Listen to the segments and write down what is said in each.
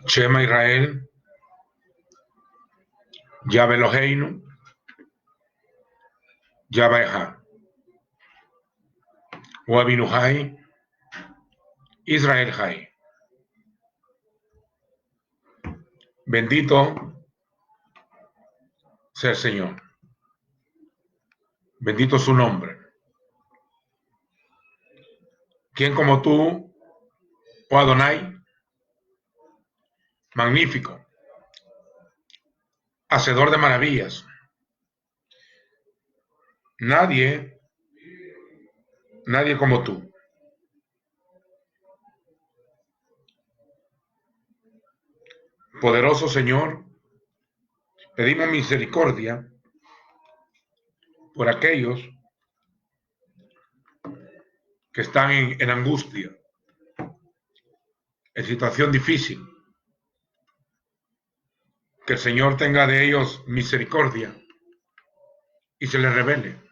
Shema Israel, Yahvé Eloheinu, Yahvé Echad. Hu Avinu Chai, Israel Chai. Bendito sea el Señor. Bendito su nombre. ¿Quién como tú, oh Adonai? Magnífico, hacedor de maravillas. Nadie como tú. Poderoso Señor, pedimos misericordia por aquellos que están en angustia, en situación difícil. Que el Señor tenga de ellos misericordia y se les revele.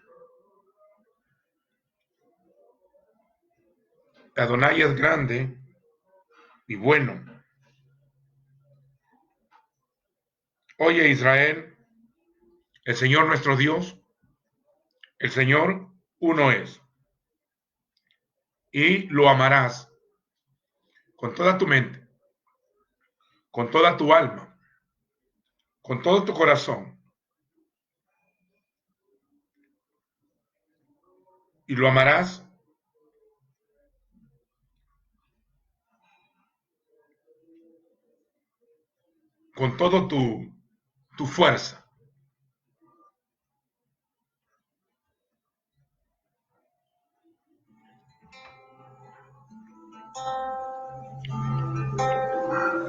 Adonai es grande y bueno. Oye Israel, el Señor nuestro Dios, el Señor uno es. Y lo amarás con toda tu mente, con toda tu alma, con todo tu corazón. Y lo amarás con todo tu fuerza.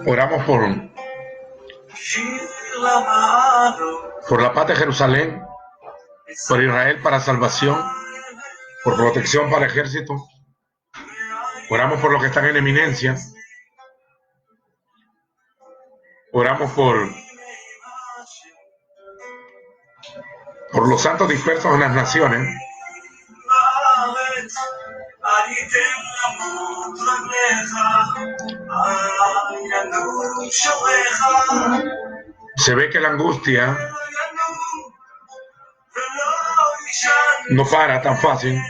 Oramos por la paz de Jerusalén, por Israel para salvación, por protección para el ejército. Oramos por los que están en eminencia. Oramos por los santos dispersos en las naciones. Se ve que la angustia no para tan fácil.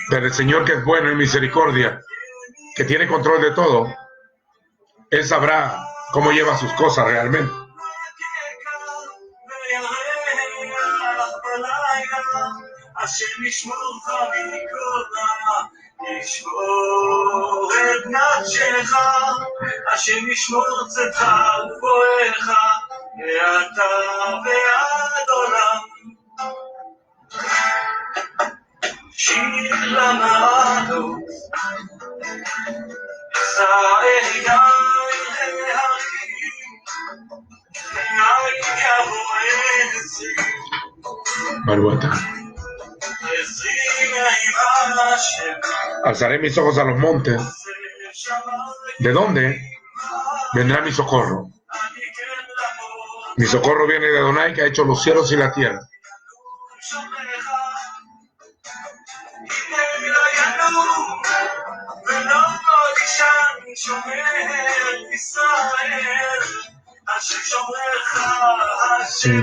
Pero el Señor, que es bueno en misericordia, que tiene control de todo, Él sabrá cómo lleva sus cosas realmente. Baruata. Alzaré mis ojos a los montes. ¿De dónde vendrá mi socorro? Mi socorro viene de Adonai, que ha hecho los cielos y la tierra. Sí.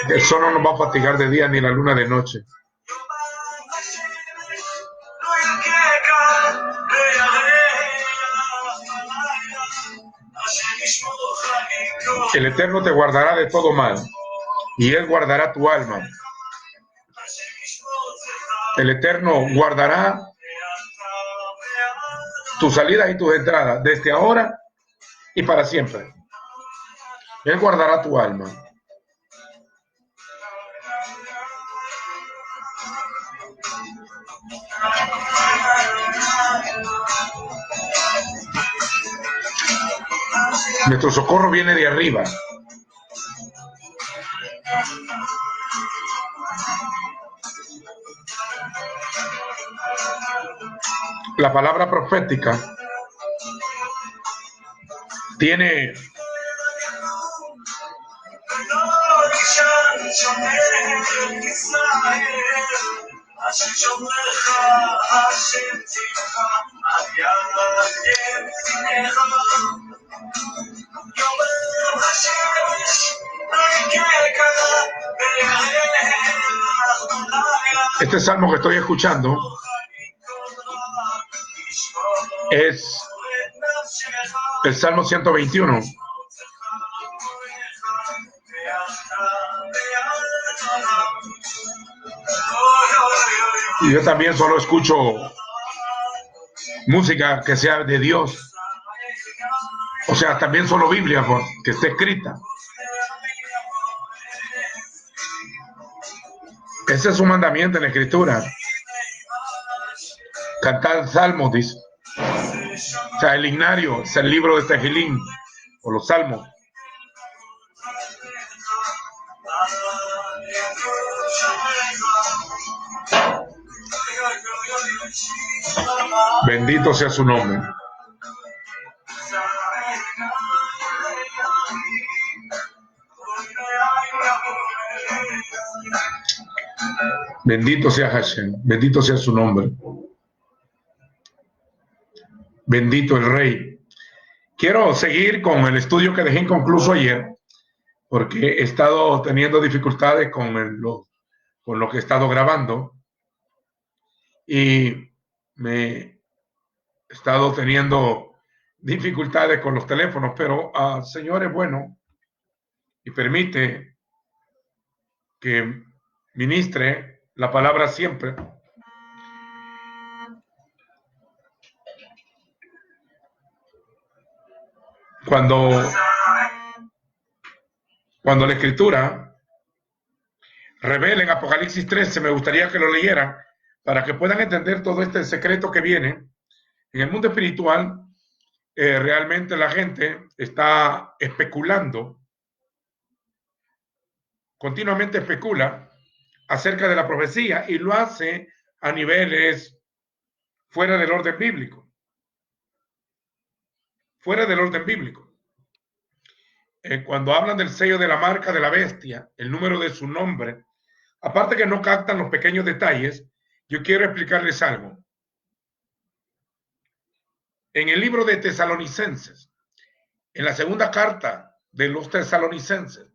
El sol no nos va a fatigar de día ni la luna de noche. El Eterno te guardará de todo mal, y Él guardará tu alma. El Eterno guardará tus salidas y tus entradas desde ahora y para siempre. Él guardará tu alma. Nuestro socorro viene de arriba. La palabra profética tiene Este salmo que estoy escuchando es el Salmo 121. Y yo también solo escucho música que sea de Dios. O sea, también solo Biblia que esté escrita. Ese es un mandamiento en la Escritura. Cantar salmos, dice. O sea, el himnario es el libro de Tehillim, o los salmos. Bendito sea su nombre. Bendito sea Hashem, bendito sea su nombre. Bendito el Rey. Quiero seguir con el estudio que dejé inconcluso ayer, porque he estado teniendo dificultades con lo que he estado grabando y me he estado teniendo dificultades con los teléfonos, pero el Señor es bueno y permite que ministre la palabra siempre. Cuando la Escritura revela en Apocalipsis 13, me gustaría que lo leyeran para que puedan entender todo este secreto que viene. En el mundo espiritual, realmente la gente está especulando, continuamente especula acerca de la profecía y lo hace a niveles fuera del orden bíblico. Fuera del orden bíblico. Cuando hablan del sello de la marca de la bestia, el número de su nombre, aparte que no captan los pequeños detalles, yo quiero explicarles algo. En el libro de Tesalonicenses, en la segunda carta de los Tesalonicenses,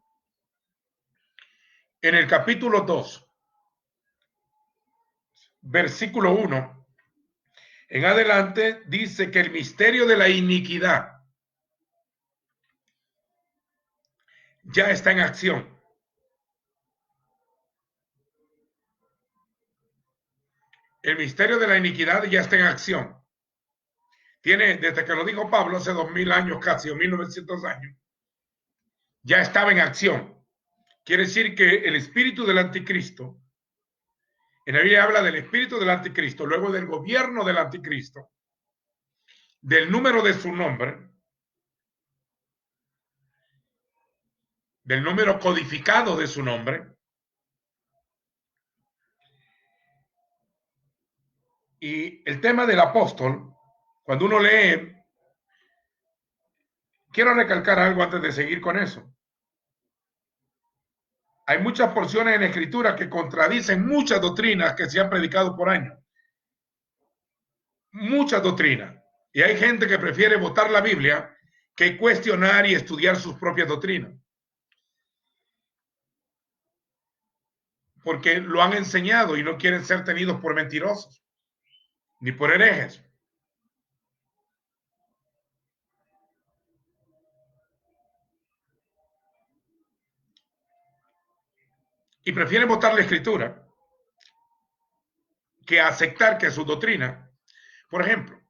en el capítulo 2, versículo 1, en adelante dice que el misterio de la iniquidad ya está en acción. El misterio de la iniquidad ya está en acción. Desde que lo dijo Pablo hace 2000 años casi, o 1900 años, ya estaba en acción. Quiere decir que el espíritu del anticristo, en la Biblia habla del espíritu del anticristo, luego del gobierno del anticristo, del número de su nombre, del número codificado de su nombre, y el tema del apóstol, cuando uno lee, quiero recalcar algo antes de seguir con eso. Hay muchas porciones en la Escritura que contradicen muchas doctrinas que se han predicado por años. Muchas doctrinas. Y hay gente que prefiere votar la Biblia que cuestionar y estudiar sus propias doctrinas. Porque lo han enseñado y no quieren ser tenidos por mentirosos ni por herejes. Y prefieren votar la Escritura que aceptar que su doctrina, por ejemplo,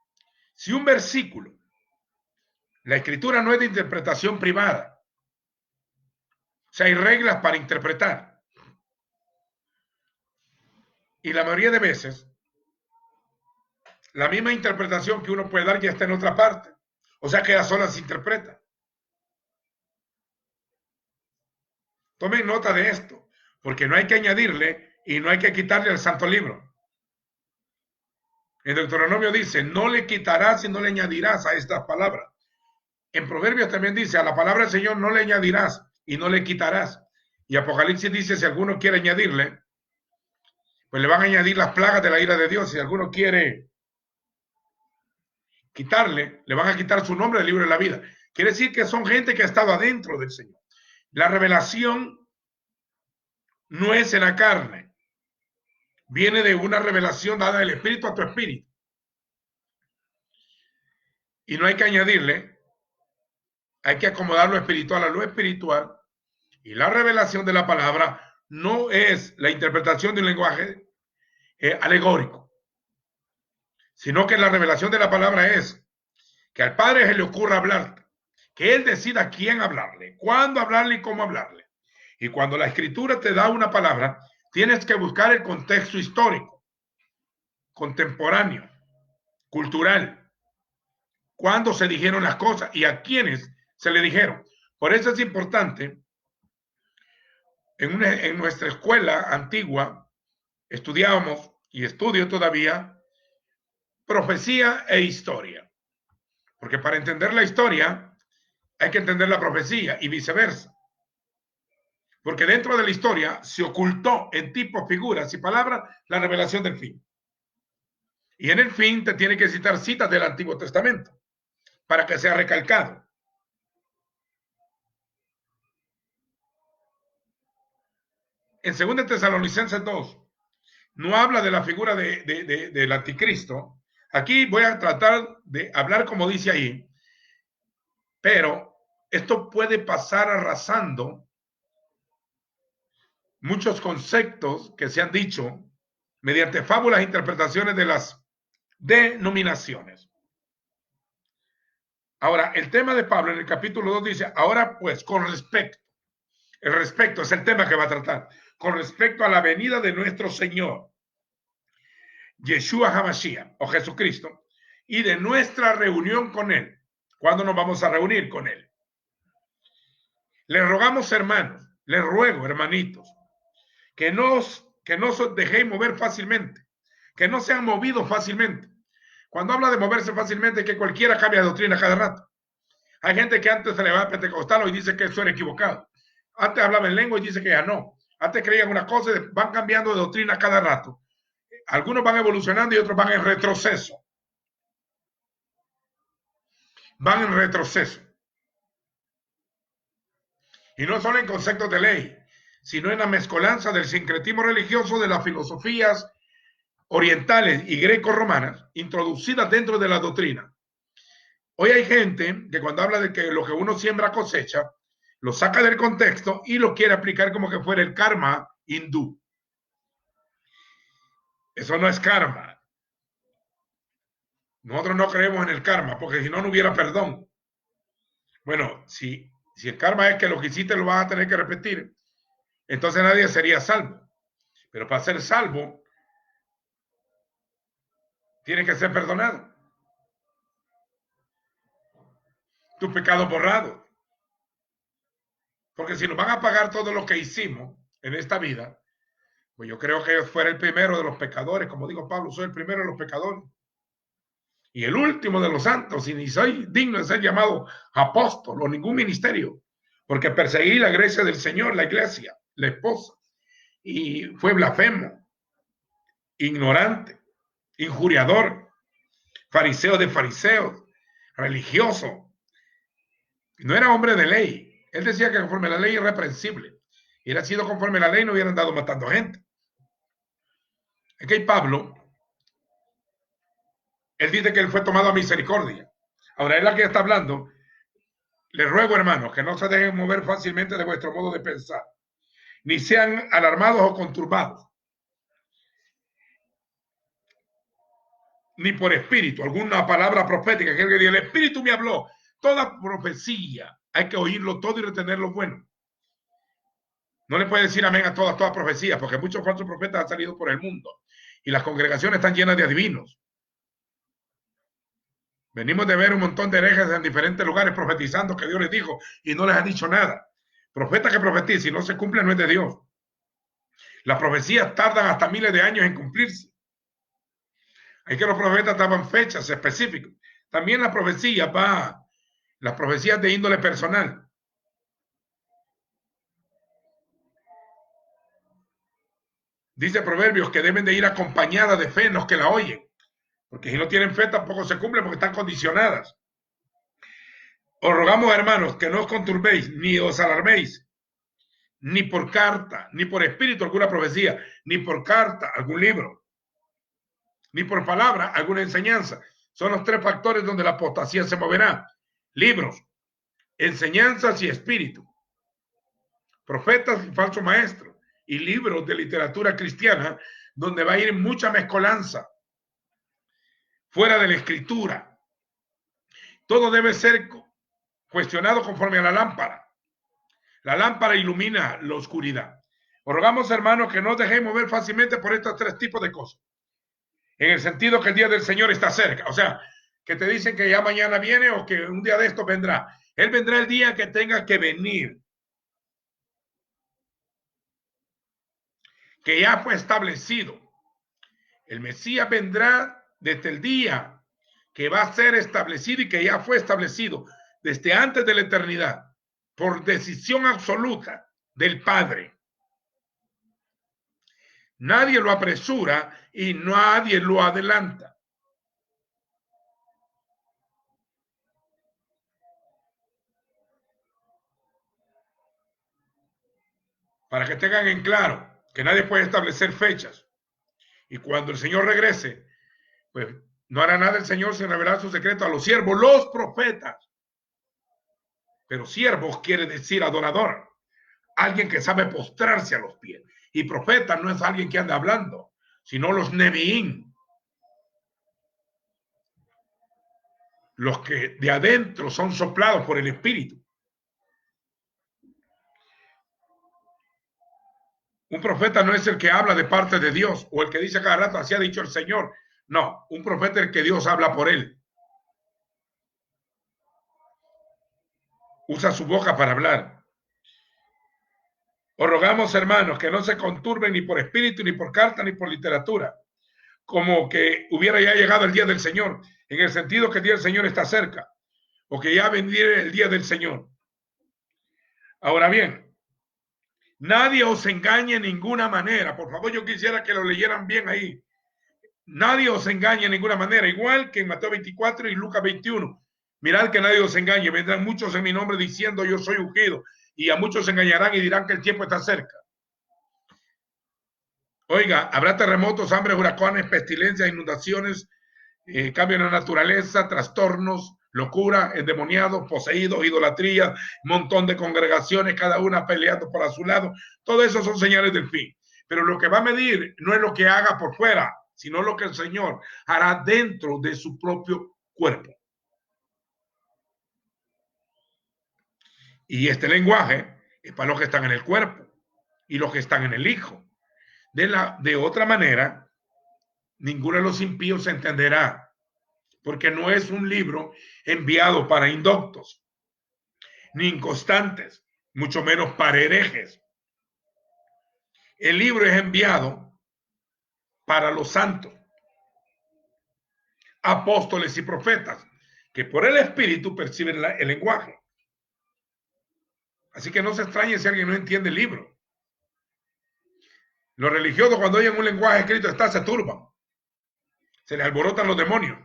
si un versículo, la Escritura no es de interpretación privada, o sea, hay reglas para interpretar. Y la mayoría de veces, la misma interpretación que uno puede dar ya está en otra parte. O sea, que ella sola se interpreta. Tomen nota de esto, porque no hay que añadirle y no hay que quitarle al santo libro. En Deuteronomio dice, no le quitarás y no le añadirás a estas palabras. En Proverbios también dice, a la palabra del Señor no le añadirás y no le quitarás. Y Apocalipsis dice, si alguno quiere añadirle, pues le van a añadir las plagas de la ira de Dios. Si alguno quiere quitarle, le van a quitar su nombre del libro de la vida. Quiere decir que son gente que ha estado adentro del Señor. La revelación no es en la carne. Viene de una revelación dada del Espíritu a tu espíritu. Y no hay que añadirle, hay que acomodar lo espiritual a lo espiritual. Y la revelación de la palabra no es la interpretación de un lenguaje alegórico, sino que la revelación de la palabra es que al Padre se le ocurra hablar, que Él decida quién hablarle, cuándo hablarle y cómo hablarle. Y cuando la Escritura te da una palabra, tienes que buscar el contexto histórico, contemporáneo, cultural, cuándo se dijeron las cosas y a quiénes se le dijeron. Por eso es importante, en nuestra escuela antigua, estudiábamos y estudio todavía profecía e historia. Porque para entender la historia hay que entender la profecía y viceversa. Porque dentro de la historia se ocultó en tipos, figuras y palabras la revelación del fin. Y en el fin te tiene que citar citas del Antiguo Testamento para que sea recalcado. En 2 Tesalonicenses 2 no habla de la figura del anticristo. Aquí voy a tratar de hablar como dice ahí, pero esto puede pasar arrasando muchos conceptos que se han dicho mediante fábulas e interpretaciones de las denominaciones. Ahora, el tema de Pablo en el capítulo 2 dice, ahora pues, con respecto, el respecto es el tema que va a tratar, con respecto a la venida de nuestro Señor, Yeshua HaMashiach, o Jesucristo, y de nuestra reunión con Él. ¿Cuándo nos vamos a reunir con Él? Les rogamos, hermanos, les ruego, hermanitos, que no os dejéis mover fácilmente, que no sean movidos fácilmente. Cuando habla de moverse fácilmente, que cualquiera cambia de doctrina cada rato. Hay gente que antes se le va a pentecostal y dice que eso era equivocado. Antes hablaba en lengua y dice que ya no. Antes creían una cosa y van cambiando de doctrina cada rato. Algunos van evolucionando y otros van en retroceso. Van en retroceso. Y no solo en conceptos de ley, sino en la mezcolanza del sincretismo religioso de las filosofías orientales y greco-romanas introducidas dentro de la doctrina. Hoy hay gente que cuando habla de que lo que uno siembra cosecha, lo saca del contexto y lo quiere aplicar como que fuera el karma hindú. Eso no es karma. Nosotros no creemos en el karma, porque si no, no hubiera perdón. Bueno, si el karma es que lo que hiciste lo vas a tener que repetir, entonces nadie sería salvo. Pero para ser salvo, tiene que ser perdonado. Tus pecados borrados. Porque si nos van a pagar todo lo que hicimos en esta vida, pues yo creo que yo fuera el primero de los pecadores. Como digo Pablo, soy el primero de los pecadores. Y el último de los santos, y ni soy digno de ser llamado apóstol o ningún ministerio, porque perseguí la iglesia del Señor, la iglesia, la esposa, y fue blasfemo, ignorante, injuriador, fariseo de fariseos, religioso. No era hombre de ley. Él decía que conforme a la ley irreprensible. Si hubiera sido conforme a la ley, no hubieran dado matando gente. Es que Pablo, él dice que él fue tomado a misericordia. Ahora, él aquí está hablando. Les ruego, hermanos, que no se dejen mover fácilmente de vuestro modo de pensar, ni sean alarmados o conturbados, ni por espíritu, alguna palabra profética, que el espíritu me habló. Toda profecía hay que oírlo todo y retener lo bueno. No le puede decir amén a todas profecías, porque muchos falsos profetas han salido por el mundo y las congregaciones están llenas de adivinos. Venimos de ver un montón de herejes en diferentes lugares profetizando que Dios les dijo y no les ha dicho nada. Profeta que profetiza y no se cumple no es de Dios. Las profecías tardan hasta miles de años en cumplirse. Hay que los profetas daban fechas específicas. También las profecías de índole personal. Dice Proverbios que deben de ir acompañadas de fe en los que la oyen, porque si no tienen fe tampoco se cumple porque están condicionadas. Os rogamos, hermanos, que no os conturbéis ni os alarméis, ni por carta, ni por espíritu alguna profecía, ni por carta algún libro, ni por palabra alguna enseñanza. Son los tres factores donde la apostasía se moverá: libros, enseñanzas y espíritu, profetas y falsos maestros, y libros de literatura cristiana donde va a ir mucha mezcolanza fuera de la escritura. Todo debe ser cuestionado conforme a la lámpara. La lámpara ilumina la oscuridad. Os rogamos, hermanos, que no os dejéis mover fácilmente por estos tres tipos de cosas. En el sentido que el día del Señor está cerca. O sea, que te dicen que ya mañana viene o que un día de esto vendrá. Él vendrá el día que tenga que venir. Que ya fue establecido. El Mesías vendrá desde el día que va a ser establecido y que ya fue establecido desde antes de la eternidad, por decisión absoluta del Padre. Nadie lo apresura y nadie lo adelanta. Para que tengan en claro que nadie puede establecer fechas. Y cuando el Señor regrese, pues no hará nada el Señor sin revelar su secreto a los siervos, los profetas. Pero siervos quiere decir adorador, alguien que sabe postrarse a los pies. Y profeta no es alguien que anda hablando, sino los neviín, los que de adentro son soplados por el Espíritu. Un profeta no es el que habla de parte de Dios o el que dice cada rato, así ha dicho el Señor. No, un profeta es el que Dios habla por él. Usa su boca para hablar. Os rogamos, hermanos, que no se conturben ni por espíritu, ni por carta, ni por literatura, como que hubiera ya llegado el día del Señor, en el sentido que el día del Señor está cerca, o que ya vendría el día del Señor. Ahora bien, nadie os engañe en ninguna manera. Por favor, yo quisiera que lo leyeran bien ahí. Nadie os engañe en ninguna manera, igual que en Mateo 24 y Lucas 21. Mirad que nadie os engañe, vendrán muchos en mi nombre diciendo yo soy ungido, y a muchos se engañarán y dirán que el tiempo está cerca. Oiga, habrá terremotos, hambre, huracanes, pestilencias, inundaciones, cambio en la naturaleza, trastornos, locura, endemoniados, poseídos, idolatría, montón de congregaciones, cada una peleando por a su lado. Todo eso son señales del fin. Pero lo que va a medir no es lo que haga por fuera, sino lo que el Señor hará dentro de su propio cuerpo. Y este lenguaje es para los que están en el cuerpo y los que están en el Hijo. De otra manera, ninguno de los impíos se entenderá, porque no es un libro enviado para indoctos, ni inconstantes, mucho menos para herejes. El libro es enviado para los santos, apóstoles y profetas, que por el Espíritu perciben el lenguaje. Así que no se extrañe si alguien no entiende el libro. Los religiosos, cuando oyen un lenguaje escrito se turban, se les alborotan los demonios.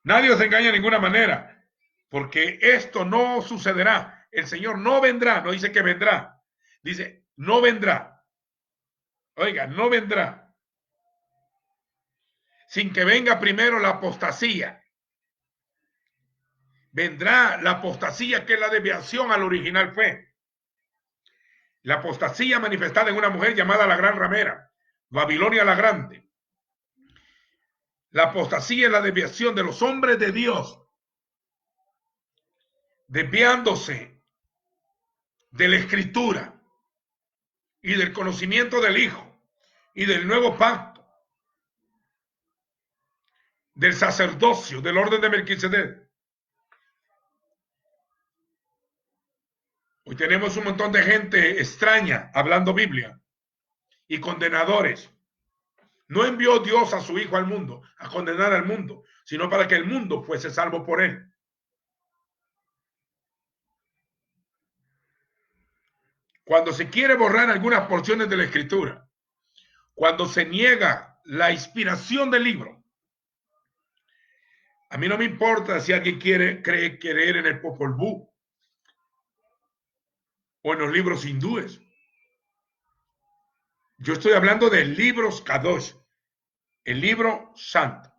Nadie os engaña de ninguna manera, porque esto no sucederá. El Señor no vendrá, no dice que vendrá, dice no vendrá. Oiga, no vendrá sin que venga primero la apostasía. Vendrá la apostasía, que es la desviación a la original fe. La apostasía manifestada en una mujer llamada la Gran Ramera, Babilonia la Grande. La apostasía es la desviación de los hombres de Dios, desviándose de la Escritura y del conocimiento del Hijo y del nuevo pacto, del sacerdocio, del orden de Melquisedec. Hoy tenemos un montón de gente extraña hablando Biblia y condenadores. No envió Dios a su Hijo al mundo a condenar al mundo, sino para que el mundo fuese salvo por él. Cuando se quiere borrar algunas porciones de la Escritura cuando se niega la inspiración del libro, a mí no me importa si alguien quiere creer en el Popol Vuh o en los libros hindúes. Yo estoy hablando de libros Kadosh, el libro santo,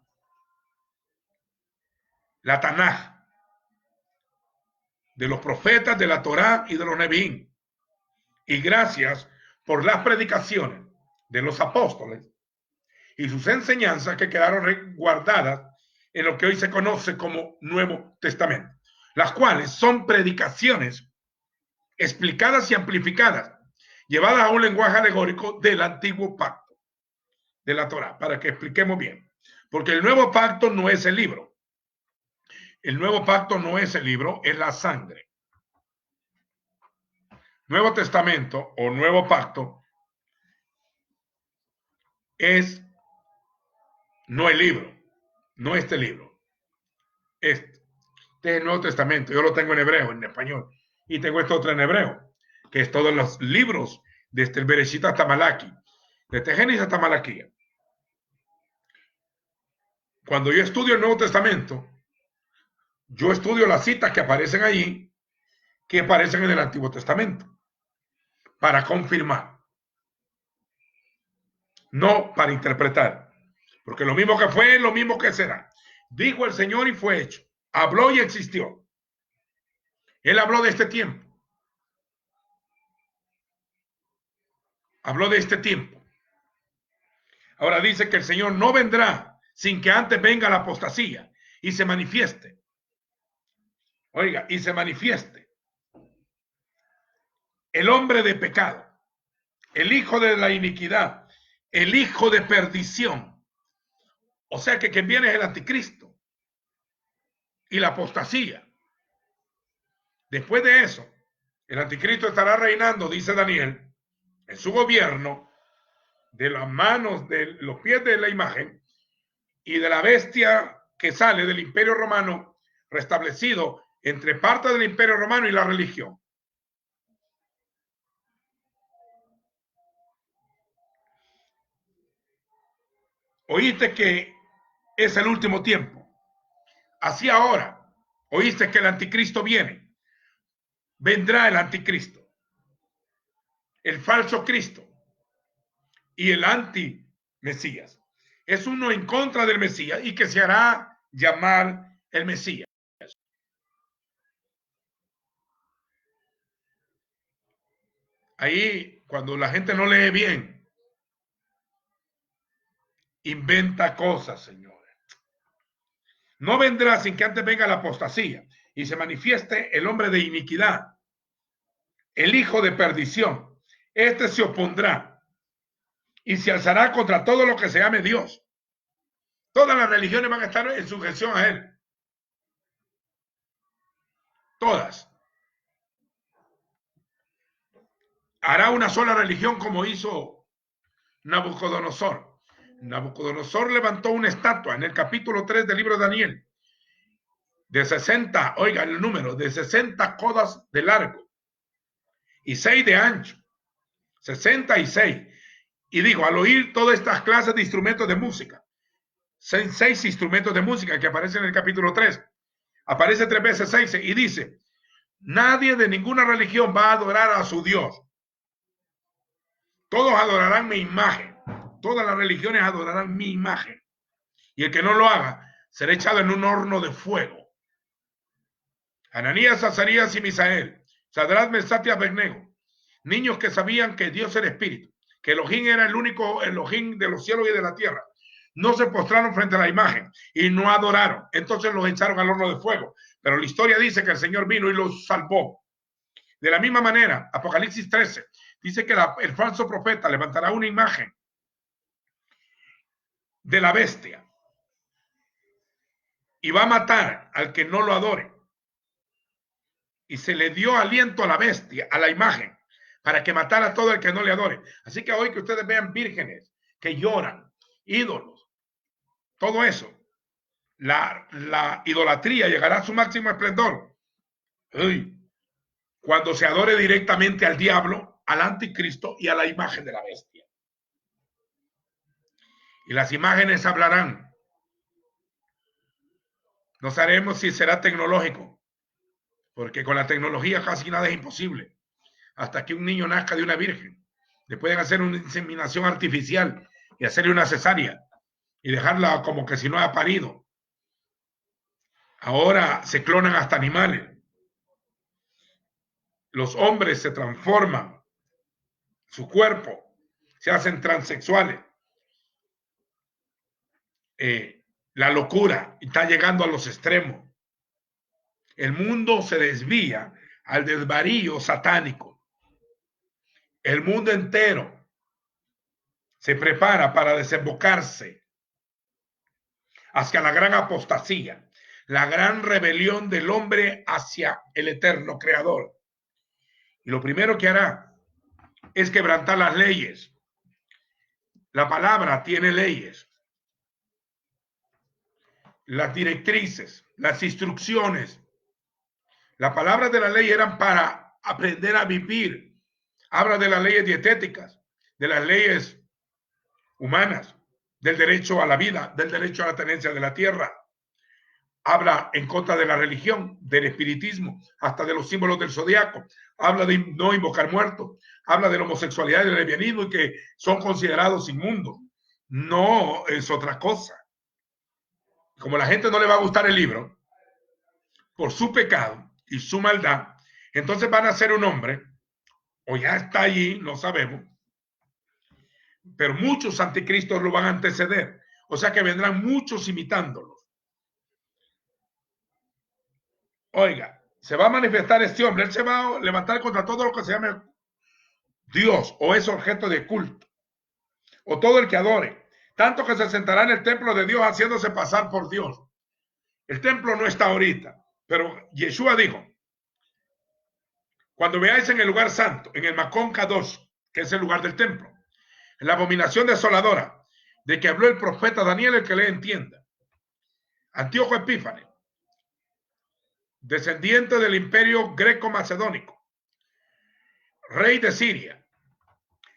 la Tanaj, de los profetas, de la Torá y de los Nevi'im. Y gracias por las predicaciones de los apóstoles y sus enseñanzas que quedaron guardadas en lo que hoy se conoce como Nuevo Testamento, las cuales son predicaciones explicadas y amplificadas, llevadas a un lenguaje alegórico del antiguo pacto de la Torá, para que expliquemos bien. Porque el nuevo pacto no es el libro. El nuevo pacto no es el libro, es la sangre. Nuevo Testamento o Nuevo Pacto es no el libro, no este libro. Este es el Nuevo Testamento. Yo lo tengo en hebreo, en español. Y tengo esto otro en hebreo, que es todos los libros desde el Bereshit hasta Malaki, desde Génesis hasta Malaquía. Cuando yo estudio el Nuevo Testamento, yo estudio las citas que aparecen allí, que aparecen en el Antiguo Testamento, para confirmar, no para interpretar, porque lo mismo que fue es lo mismo que será. Dijo el Señor y fue hecho, habló y existió. Él habló de este tiempo, habló de este tiempo. Ahora dice que el Señor no vendrá sin que antes venga la apostasía y se manifieste. Oiga, y se manifieste el hombre de pecado, el hijo de la iniquidad, el hijo de perdición. O sea que quien viene es el anticristo y la apostasía. Después de eso, el anticristo estará reinando, dice Daniel, en su gobierno, de las manos, de los pies de la imagen y de la bestia que sale del imperio romano, restablecido entre parte del imperio romano y la religión. Oíste que es el último tiempo. Así ahora, oíste que el anticristo viene. Vendrá el anticristo, el falso Cristo y el anti-Mesías. Es uno en contra del Mesías y que se hará llamar el Mesías. Ahí, cuando la gente no lee bien, inventa cosas, señores. No vendrá sin que antes venga la apostasía y se manifieste el hombre de iniquidad, el hijo de perdición. Este se opondrá y se alzará contra todo lo que se llame Dios. Todas las religiones van a estar en sujeción a él. Todas. Hará una sola religión como hizo Nabucodonosor. Nabucodonosor levantó una estatua en el capítulo 3 del libro de Daniel de 60, oiga el número, de 60 codas de largo y 6 de ancho, 66. Y digo, al oír todas estas clases de instrumentos de música, 6 instrumentos de música que aparecen en el capítulo 3, aparece 3 veces 6 y dice, nadie de ninguna religión va a adorar a su Dios. Todos adorarán mi imagen. Todas las religiones adorarán mi imagen. Y el que no lo haga será echado en un horno de fuego. Ananías, Azarías y Misael, Sadrach, Mesach y Abednego, niños que sabían que Dios era espíritu, que Elohim era el único Elohim de los cielos y de la tierra, no se postraron frente a la imagen y no adoraron. Entonces los echaron al horno de fuego. Pero la historia dice que el Señor vino y los salvó. De la misma manera, Apocalipsis 13 dice que el falso profeta levantará una imagen de la bestia y va a matar al que no lo adore. Y se le dio aliento a la bestia, a la imagen, para que matara a todo el que no le adore. Así que hoy que ustedes vean vírgenes que lloran, ídolos, todo eso, la idolatría llegará a su máximo esplendor. Uy, cuando se adore directamente al diablo, al anticristo y a la imagen de la bestia. y las imágenes hablarán. No sabemos si será tecnológico, porque con la tecnología casi nada es imposible. Hasta que un niño nazca de una virgen, le pueden hacer una inseminación artificial y hacerle una cesárea y dejarla como que si no ha parido. Ahora se clonan hasta animales. Los hombres se transforman, su cuerpo, se hacen transexuales. La locura está llegando a los extremos. El mundo se desvía al desvarío satánico. El mundo entero se prepara para desembocarse hacia la gran apostasía, la gran rebelión del hombre hacia el eterno creador. Y lo primero que hará es quebrantar las leyes. La palabra tiene leyes, las directrices, las instrucciones. Las palabras de la ley eran para aprender a vivir. Habla de las leyes dietéticas, de las leyes humanas, del derecho a la vida, del derecho a la tenencia de la tierra. Habla en contra de la religión, del espiritismo, hasta de los símbolos del zodiaco. Habla de no invocar muertos. Habla de la homosexualidad y del lesbianismo y que son considerados inmundos. No es otra cosa. Como a la gente no le va a gustar el libro, por su pecado y su maldad, entonces van a ser un hombre, o ya está allí, no sabemos, pero muchos anticristos lo van a anteceder. O sea que vendrán muchos imitándolos. Oiga, se va a manifestar este hombre, él se va a levantar contra todo lo que se llame Dios o es objeto de culto, o todo el que adore, tanto que se sentará en el templo de Dios haciéndose pasar por Dios. El templo no está ahorita, pero Yeshua dijo, cuando veáis en el lugar santo, en el Macón Kadosh, que es el lugar del templo, la abominación desoladora de que habló el profeta Daniel, el que le entienda. Antíoco Epífanes, descendiente del imperio greco-macedónico, rey de Siria,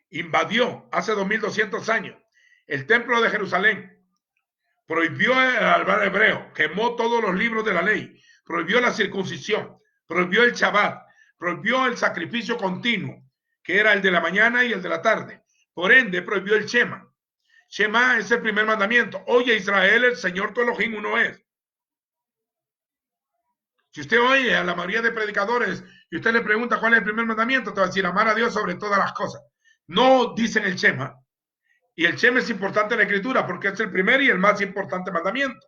invadió hace 2200 años el templo de Jerusalén, prohibió el altar hebreo, quemó todos los libros de la ley, prohibió la circuncisión, prohibió el Shabbat, prohibió el sacrificio continuo, que era el de la mañana y el de la tarde. Por ende, prohibió el Shema. Shema es el primer mandamiento. Oye, Israel, el Señor tu Elohim uno es. Si usted oye a la mayoría de predicadores y usted le pregunta cuál es el primer mandamiento, te va a decir amar a Dios sobre todas las cosas. No dicen el Shema. Y el Shema es importante en la Escritura porque es el primer y el más importante mandamiento.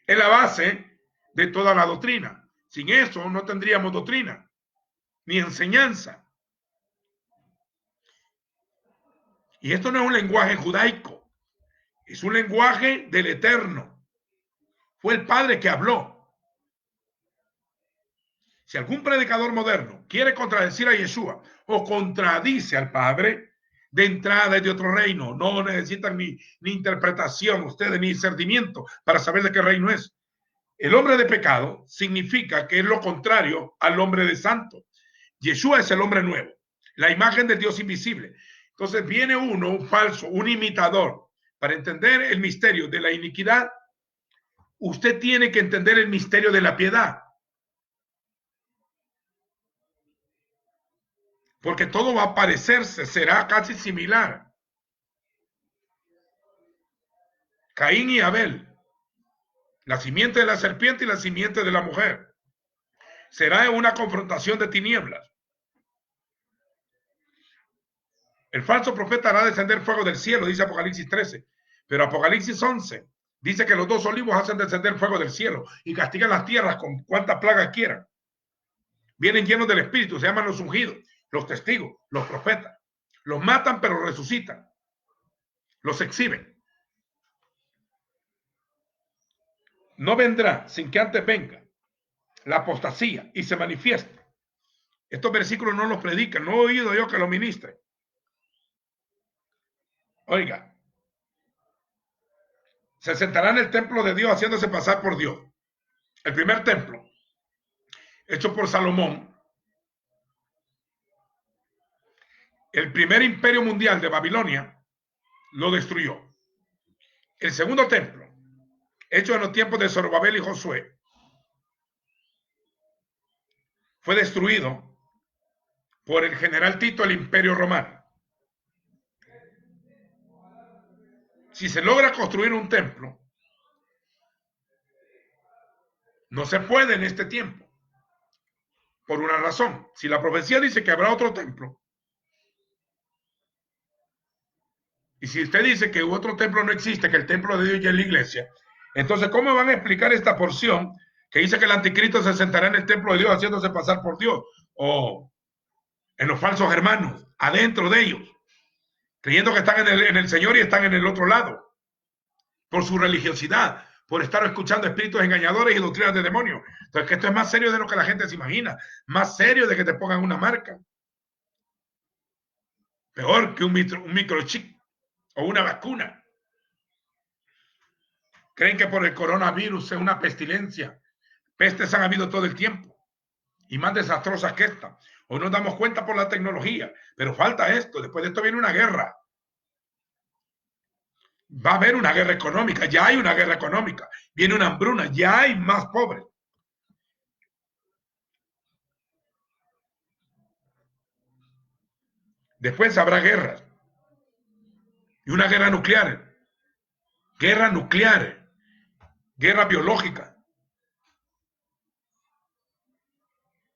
Es la base de toda la doctrina. Sin eso no tendríamos doctrina ni enseñanza. Y esto no es un lenguaje judaico, es un lenguaje del Eterno. Fue el Padre que habló. Si algún predicador moderno quiere contradecir a Yeshua o contradice al Padre, de entrada es de otro reino. No necesitan ni interpretación ustedes, ni discernimiento para saber de qué reino es. El hombre de pecado significa que es lo contrario al hombre de santo. Yeshua es el hombre nuevo, la imagen del Dios invisible. Entonces viene uno, un falso, un imitador. Para entender el misterio de la iniquidad, usted tiene que entender el misterio de la piedad. Porque todo va a parecerse, será casi similar. Caín y Abel, la simiente de la serpiente y la simiente de la mujer. Será una confrontación de tinieblas. El falso profeta hará descender fuego del cielo, dice Apocalipsis 13. Pero Apocalipsis 11 dice que los dos olivos hacen descender fuego del cielo y castigan las tierras con cuantas plagas quieran. Vienen llenos del Espíritu, se llaman los ungidos, los testigos, los profetas. Los matan pero resucitan. Los exhiben. No vendrá sin que antes venga la apostasía y se manifieste. Estos versículos no los predican, no he oído yo que los ministre. Oiga, se sentará en el templo de Dios haciéndose pasar por Dios. El primer templo, hecho por Salomón, el primer imperio mundial de Babilonia, lo destruyó. El segundo templo, hecho en los tiempos de Zorobabel y Josué, fue destruido por el general Tito del Imperio Romano. Si se logra construir un templo, no se puede en este tiempo. Por una razón. Si la profecía dice que habrá otro templo, y si usted dice que otro templo no existe, que el templo de Dios ya es la iglesia, entonces, ¿cómo van a explicar esta porción que dice que el anticristo se sentará en el templo de Dios haciéndose pasar por Dios? O en los falsos hermanos, adentro de ellos, creyendo que están en el Señor y están en el otro lado, por su religiosidad, por estar escuchando espíritus engañadores y doctrinas de demonios. Entonces, que esto es más serio de lo que la gente se imagina, más serio de que te pongan una marca. Peor que un microchip o una vacuna. Creen que por el coronavirus es una pestilencia. Pestes han habido todo el tiempo y más desastrosas que esta. Hoy nos damos cuenta por la tecnología, pero falta esto. Después de esto viene una guerra. Va a haber una guerra económica, ya hay una guerra económica. Viene una hambruna, ya hay más pobres. Después habrá guerras. Y una guerra nuclear. Guerra nuclear. Guerra biológica.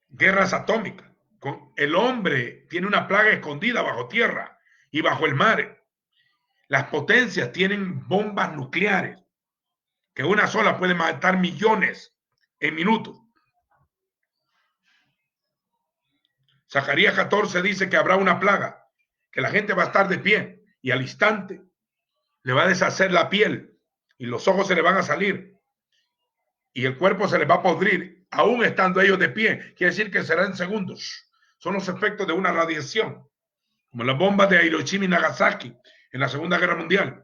Guerras atómicas. El hombre tiene una plaga escondida bajo tierra y bajo el mar. Las potencias tienen bombas nucleares que una sola puede matar millones en minutos. Zacarías 14 dice que habrá una plaga, que la gente va a estar de pie y al instante le va a deshacer la piel y los ojos se le van a salir y el cuerpo se les va a podrir, aún estando ellos de pie. Quiere decir que será en segundos. Son los efectos de una radiación, como las bombas de Hiroshima y Nagasaki en la Segunda Guerra Mundial.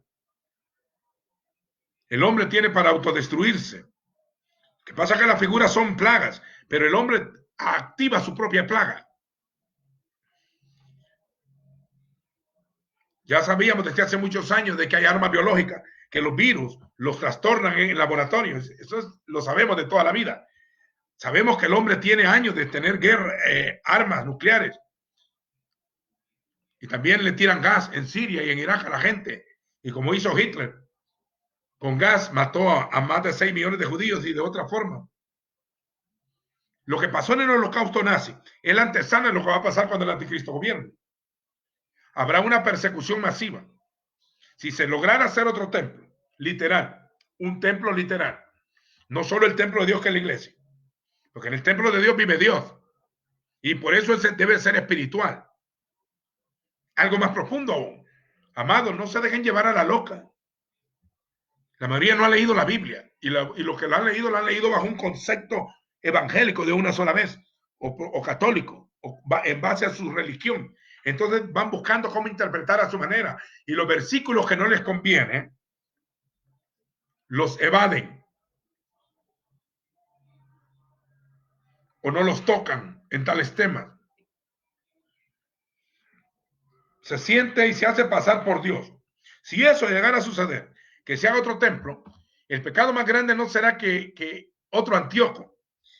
El hombre tiene para autodestruirse. Lo que pasa es que las figuras son plagas, pero el hombre activa su propia plaga. Ya sabíamos desde hace muchos años de que hay armas biológicas, que los virus los trastornan en laboratorios. Eso lo sabemos de toda la vida. Sabemos que el hombre tiene años de tener armas nucleares. Y también le tiran gas en Siria y en Irak a la gente. Y como hizo Hitler, con gas mató a más de 6 millones de judíos y de otra forma. Lo que pasó en el holocausto nazi es la antesala de lo que va a pasar cuando el anticristo gobierne. Habrá una persecución masiva. Si se lograra hacer otro templo, literal, un templo literal, no solo el templo de Dios que es la iglesia, porque en el templo de Dios vive Dios, y por eso ese debe ser espiritual. Algo más profundo aún. Amados, no se dejen llevar a la loca. La mayoría no ha leído la Biblia, y los que la han leído bajo un concepto evangélico de una sola vez, o católico, o en base a su religión. Entonces van buscando cómo interpretar a su manera, y los versículos que no les conviene los evaden o no los tocan en tales temas. Se siente y se hace pasar por Dios. Si eso llegara a suceder, que se haga otro templo, el pecado más grande no será que otro Antíoco.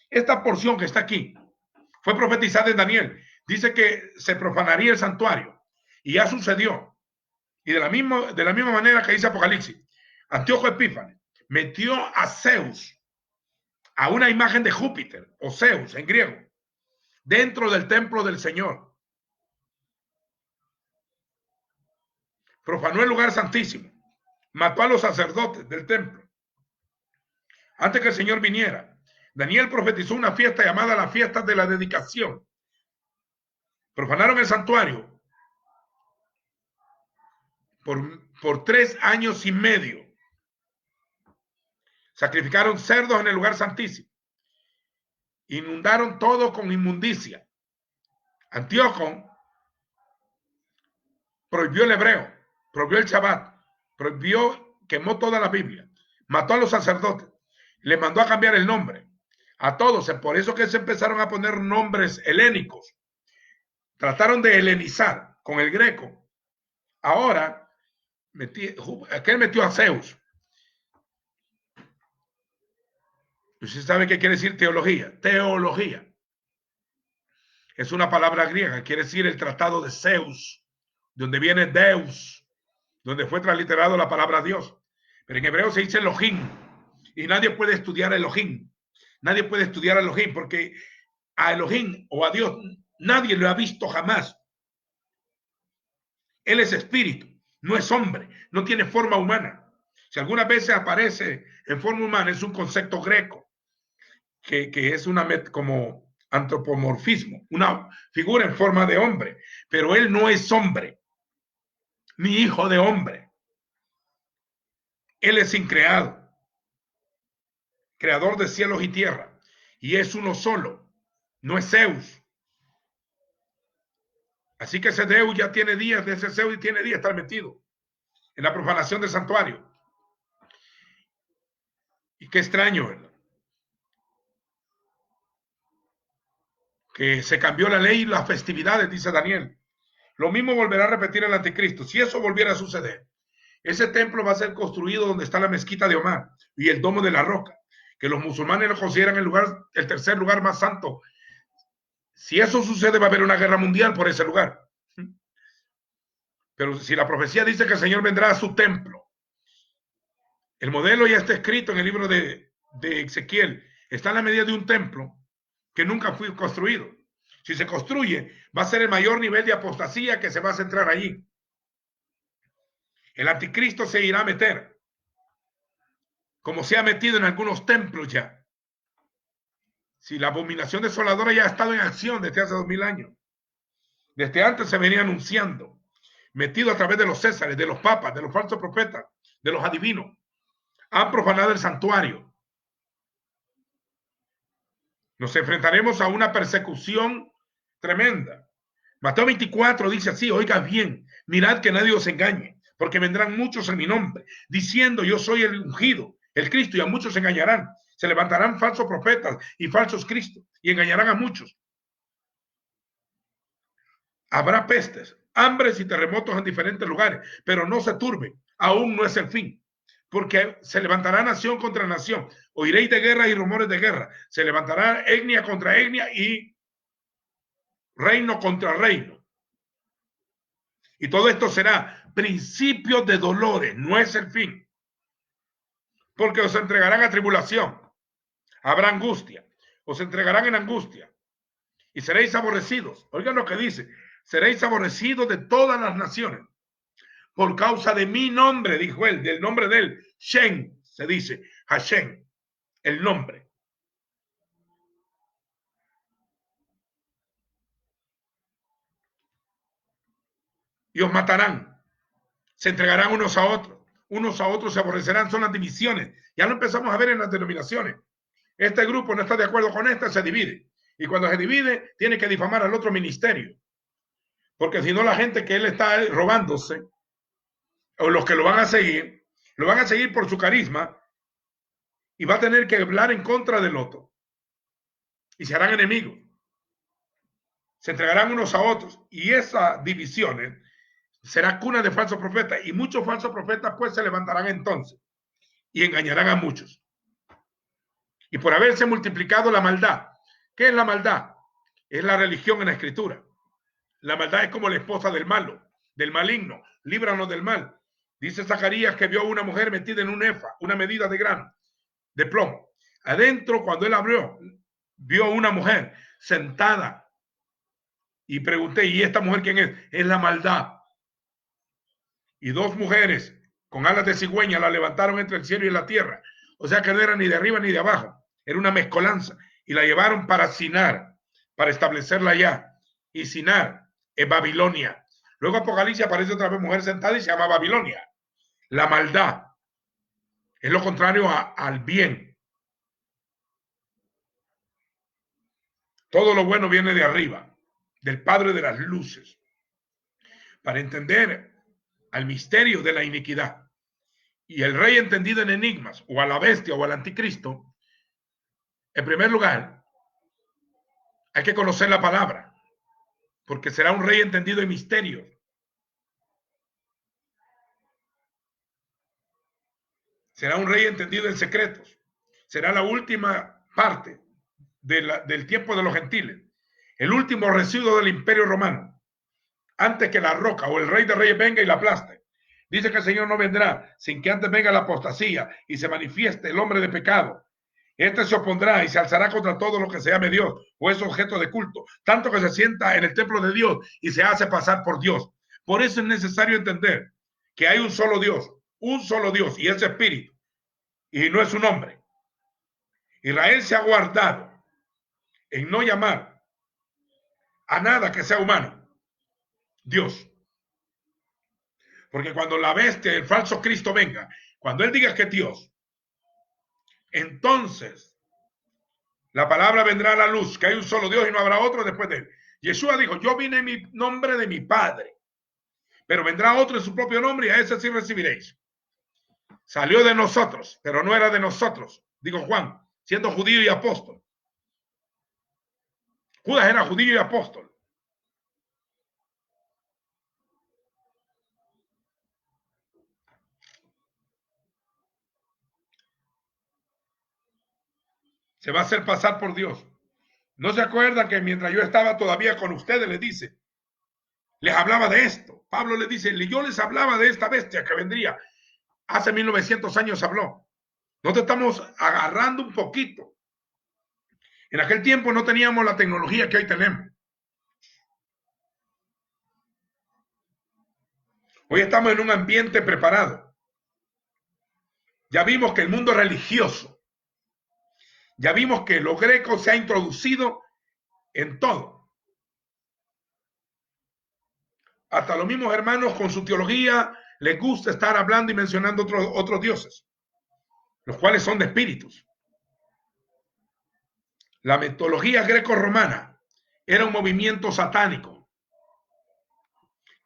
Esta porción que está aquí fue profetizada en Daniel. Dice que se profanaría el santuario. Y ya sucedió. Y de la misma manera que dice Apocalipsis, Antíoco Epífanes metió a Zeus, a una imagen de Júpiter, o Zeus en griego, dentro del templo del Señor. Profanó el lugar santísimo. Mató a los sacerdotes del templo. Antes que el Señor viniera, Daniel profetizó una fiesta llamada la fiesta de la dedicación. Profanaron el santuario por 3 años y medio. Sacrificaron cerdos en el lugar santísimo. Inundaron todo con inmundicia. Antíoco prohibió el hebreo, prohibió el Shabbat, quemó toda la Biblia, mató a los sacerdotes, le mandó a cambiar el nombre a todos. Por eso que se empezaron a poner nombres helénicos. Trataron de helenizar con el greco. Ahora Aquel metió a Zeus. ¿Usted sabe qué quiere decir teología? Teología. Es una palabra griega, quiere decir el tratado de Zeus, donde viene Deus, donde fue transliterado la palabra Dios. Pero en hebreo se dice Elohim, y nadie puede estudiar Elohim. Nadie puede estudiar Elohim, porque a Elohim o a Dios nadie lo ha visto jamás. Él es espíritu, no es hombre, no tiene forma humana. Si algunas veces aparece en forma humana, es un concepto greco, que es una como antropomorfismo, una figura en forma de hombre, pero él no es hombre, ni hijo de hombre. Él es increado, creador de cielos y tierra, y es uno solo, no es Zeus. Así que ese Deus ya tiene días, de ese Zeus y tiene días estar metido en la profanación del santuario. Y qué extraño, ¿verdad? Que se cambió la ley y las festividades, dice Daniel. Lo mismo volverá a repetir el anticristo. Si eso volviera a suceder, ese templo va a ser construido donde está la mezquita de Omar y el domo de la roca, que los musulmanes lo consideran el tercer lugar más santo. Si eso sucede, va a haber una guerra mundial por ese lugar. Pero si la profecía dice que el Señor vendrá a su templo, el modelo ya está escrito en el libro de Ezequiel, está en la medida de un templo que nunca fue construido. Si se construye, va a ser el mayor nivel de apostasía que se va a centrar allí. El anticristo se irá a meter, como se ha metido en algunos templos ya. Si la abominación desoladora ya ha estado en acción desde hace 2000 años. Desde antes se venía anunciando, metido a través de los césares, de los papas, de los falsos profetas, de los adivinos. Han profanado el santuario. Nos enfrentaremos a una persecución tremenda. Mateo 24 dice así: oiga bien, mirad que nadie os engañe, porque vendrán muchos en mi nombre, diciendo yo soy el ungido, el Cristo, y a muchos se engañarán. Se levantarán falsos profetas y falsos cristos, y engañarán a muchos. Habrá pestes, hambres y terremotos en diferentes lugares, pero no se turben, aún no es el fin. Porque se levantará nación contra nación, oiréis de guerra y rumores de guerra, se levantará etnia contra etnia y reino contra reino. Y todo esto será principio de dolores, no es el fin. Porque os entregarán a tribulación, habrá angustia, os entregarán en angustia y seréis aborrecidos. Oigan lo que dice: seréis aborrecidos de todas las naciones por causa de mi nombre, dijo él, del nombre de él. Shem, se dice, Hashem, el nombre. Y os matarán, se entregarán unos a otros se aborrecerán, son las divisiones. Ya lo empezamos a ver en las denominaciones. Este grupo no está de acuerdo con esta, se divide. Y cuando se divide, tiene que difamar al otro ministerio. Porque si no, la gente que él está robándose, o los que lo van a seguir por su carisma, y va a tener que hablar en contra del otro. Y se harán enemigos. Se entregarán unos a otros. Y esas divisiones será cuna de falsos profetas. Y muchos falsos profetas pues se levantarán entonces y engañarán a muchos. Y por haberse multiplicado la maldad. ¿Qué es la maldad? Es la religión en la escritura. La maldad es como la esposa del malo, del maligno. Líbranos del mal. Dice Zacarías que vio a una mujer metida en un efa, una medida de grano, de plomo. Adentro, cuando él abrió, vio a una mujer sentada. Y pregunté, ¿y esta mujer quién es? Es la maldad. Y dos mujeres con alas de cigüeña la levantaron entre el cielo y la tierra. O sea que no era ni de arriba ni de abajo. Era una mezcolanza. Y la llevaron para Sinar, para establecerla allá. Y Sinar es Babilonia. Luego Apocalipsis aparece otra vez mujer sentada y se llama Babilonia. La maldad es lo contrario al bien. Todo lo bueno viene de arriba, del Padre de las luces. Para entender al misterio de la iniquidad y el rey entendido en enigmas, o a la bestia o al anticristo, en primer lugar, hay que conocer la palabra, porque será un rey entendido en misterios. Será un rey entendido en secretos. Será la última parte del tiempo de los gentiles. El último residuo del imperio romano. Antes que la roca o el rey de reyes venga y la aplaste. Dice que el Señor no vendrá sin que antes venga la apostasía y se manifieste el hombre de pecado. Este se opondrá y se alzará contra todo lo que se llame Dios o es objeto de culto, tanto que se sienta en el templo de Dios y se hace pasar por Dios. Por eso es necesario entender que hay un solo Dios, y es espíritu, y no es un hombre. Israel se ha guardado en no llamar a nada que sea humano Dios. Porque cuando la bestia, el falso Cristo venga, cuando él diga que es Dios, entonces la palabra vendrá a la luz, que hay un solo Dios y no habrá otro después de él. Yeshua dijo, yo vine en mi nombre de mi Padre, pero vendrá otro en su propio nombre y a ese sí recibiréis. Salió de nosotros, pero no era de nosotros, dijo Juan, siendo judío y apóstol. Judas era judío y apóstol. Se va a hacer pasar por Dios. ¿No se acuerdan que mientras yo estaba todavía con ustedes, les dice, les hablaba de esto? Pablo les dice, yo les hablaba de esta bestia que vendría. Hace 1900 años habló. Nosotros estamos agarrando un poquito. En aquel tiempo no teníamos la tecnología que hoy tenemos. Hoy estamos en un ambiente preparado. Ya vimos que el mundo religioso, ya vimos que lo greco se ha introducido en todo. Hasta los mismos hermanos con su teología les gusta estar hablando y mencionando otros dioses, los cuales son de espíritus. La mitología greco-romana era un movimiento satánico.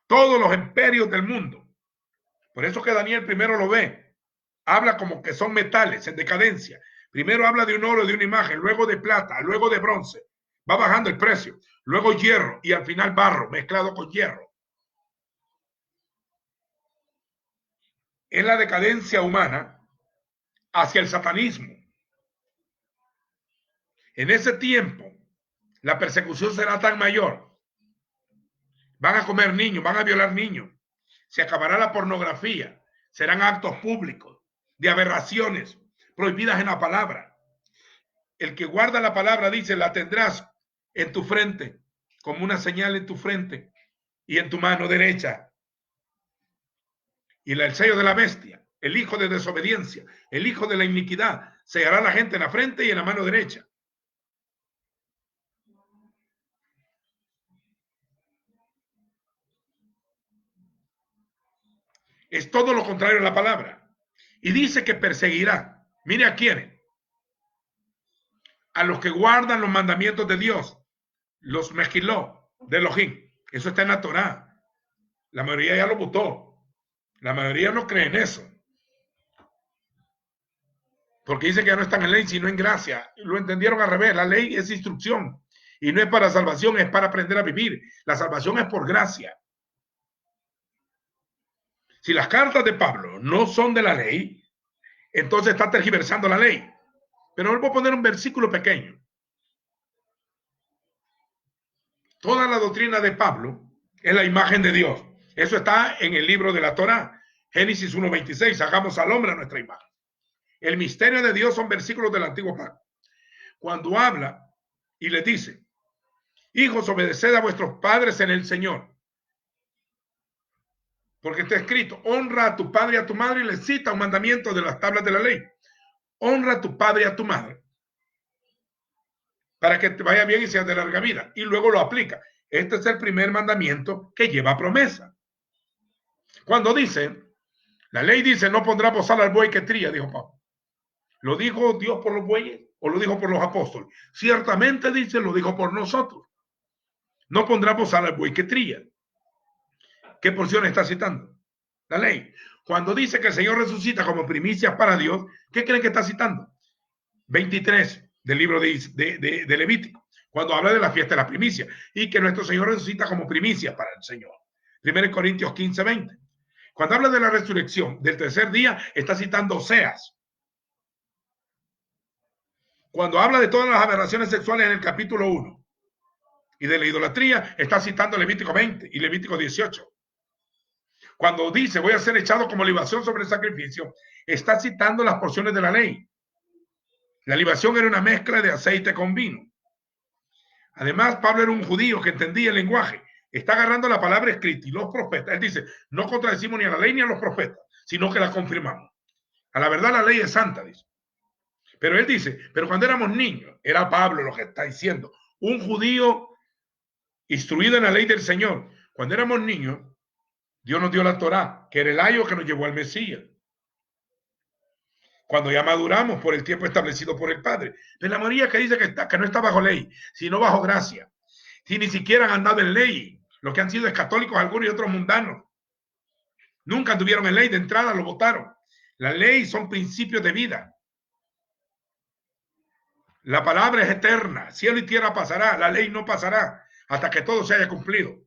Todos los imperios del mundo. Por eso que Daniel primero lo ve. Habla como que son metales en decadencia. Primero habla de un oro, de una imagen, luego de plata, luego de bronce. Va bajando el precio. Luego hierro y al final barro mezclado con hierro. Es la decadencia humana hacia el satanismo. En ese tiempo, la persecución será tan mayor. Van a comer niños, van a violar niños. Se acabará la pornografía. Serán actos públicos de aberraciones prohibidas en la palabra. El que guarda la palabra dice, la tendrás en tu frente, como una señal en tu frente y en tu mano derecha. Y el sello de la bestia, el hijo de desobediencia, el hijo de la iniquidad, sellará a la gente en la frente y en la mano derecha. Es todo lo contrario a la palabra. Y dice que perseguirá. Mire a quiénes. A los que guardan los mandamientos de Dios. Los mejiló de Elohim. Eso está en la Torá. La mayoría ya lo votó. La mayoría no cree en eso. Porque dice que ya no están en ley, sino en gracia. Lo entendieron al revés. La ley es instrucción. Y no es para salvación, es para aprender a vivir. La salvación es por gracia. Si las cartas de Pablo no son de la ley, entonces está tergiversando la ley. Pero voy a poner un versículo pequeño. Toda la doctrina de Pablo es la imagen de Dios. Eso está en el libro de la Torá, Génesis 1:26. Hagamos al hombre a nuestra imagen. El misterio de Dios son versículos del Antiguo Pacto. Cuando habla y le dice, hijos, obedeced a vuestros padres en el Señor. Porque está escrito, honra a tu padre y a tu madre, y le cita un mandamiento de las tablas de la ley. Honra a tu padre y a tu madre, para que te vaya bien y seas de larga vida. Y luego lo aplica. Este es el primer mandamiento que lleva promesa. Cuando dice, la ley dice, no pondrá bozal al buey que tría, dijo Pablo. ¿Lo dijo Dios por los bueyes o lo dijo por los apóstoles? Ciertamente dice, lo dijo por nosotros. No pondrá bozal al buey que trilla. ¿Qué porción está citando? La ley. Cuando dice que el Señor resucita como primicias para Dios, ¿qué creen que está citando? 23 del libro de Levítico, cuando habla de la fiesta de la primicia y que nuestro Señor resucita como primicia para el Señor. 1 Corintios 15:20. Cuando habla de la resurrección del tercer día, está citando Oseas. Cuando habla de todas las aberraciones sexuales en el capítulo 1 y de la idolatría, está citando Levítico 20 y Levítico 18. Cuando dice voy a ser echado como libación sobre el sacrificio, está citando las porciones de la ley. La libación era una mezcla de aceite con vino. Además, Pablo era un judío que entendía el lenguaje. Está agarrando la palabra escrita y los profetas. Él dice, no contradecimos ni a la ley ni a los profetas, sino que la confirmamos. A la verdad la ley es santa, dice. Pero él dice, pero cuando éramos niños, era Pablo lo que está diciendo, un judío instruido en la ley del Señor. Cuando éramos niños, Dios nos dio la Torá, que era el ayo que nos llevó al Mesías. Cuando ya maduramos por el tiempo establecido por el Padre. Pero la mayoría que dice que no está bajo ley, sino bajo gracia. Si ni siquiera han andado en ley, los que han sido católicos algunos y otros mundanos. Nunca anduvieron en ley, de entrada lo votaron. La ley son principios de vida. La palabra es eterna, cielo y tierra pasará, la ley no pasará hasta que todo se haya cumplido.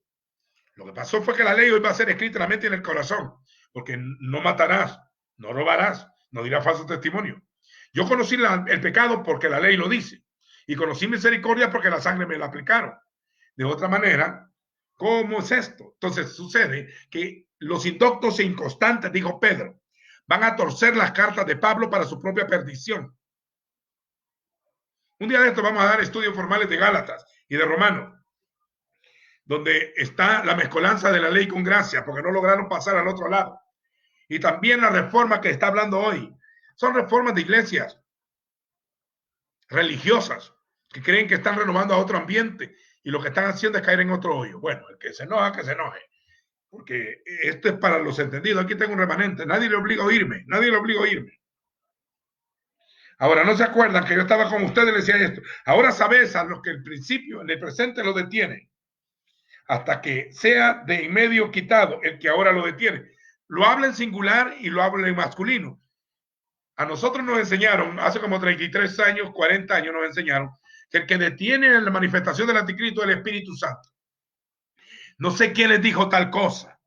Lo que pasó fue que la ley hoy va a ser escrita en la mente y en el corazón, porque no matarás, no robarás, no dirás falso testimonio. Yo conocí el pecado porque la ley lo dice, y conocí misericordia porque la sangre me la aplicaron. De otra manera, ¿cómo es esto? Entonces sucede que los indoctos e inconstantes, dijo Pedro, van a torcer las cartas de Pablo para su propia perdición. Un día de esto vamos a dar estudios formales de Gálatas y de Romanos, donde está la mezcolanza de la ley con gracia, porque no lograron pasar al otro lado. Y también la reforma que está hablando hoy. Son reformas de iglesias religiosas que creen que están renovando a otro ambiente y lo que están haciendo es caer en otro hoyo. Bueno, el que se enoja, que se enoje, porque esto es para los entendidos. Aquí tengo un remanente, nadie le obliga a oírme, nadie le obliga a oírme. Ahora, ¿no se acuerdan que yo estaba con ustedes y les decía esto? Ahora sabes a los que el principio, en el presente lo detiene, hasta que sea de en medio quitado el que ahora lo detiene. Lo habla en singular y lo habla en masculino. A nosotros nos enseñaron, hace como 33 años, 40 años nos enseñaron, que el que detiene la manifestación del anticristo es el Espíritu Santo. No sé quién les dijo tal cosa,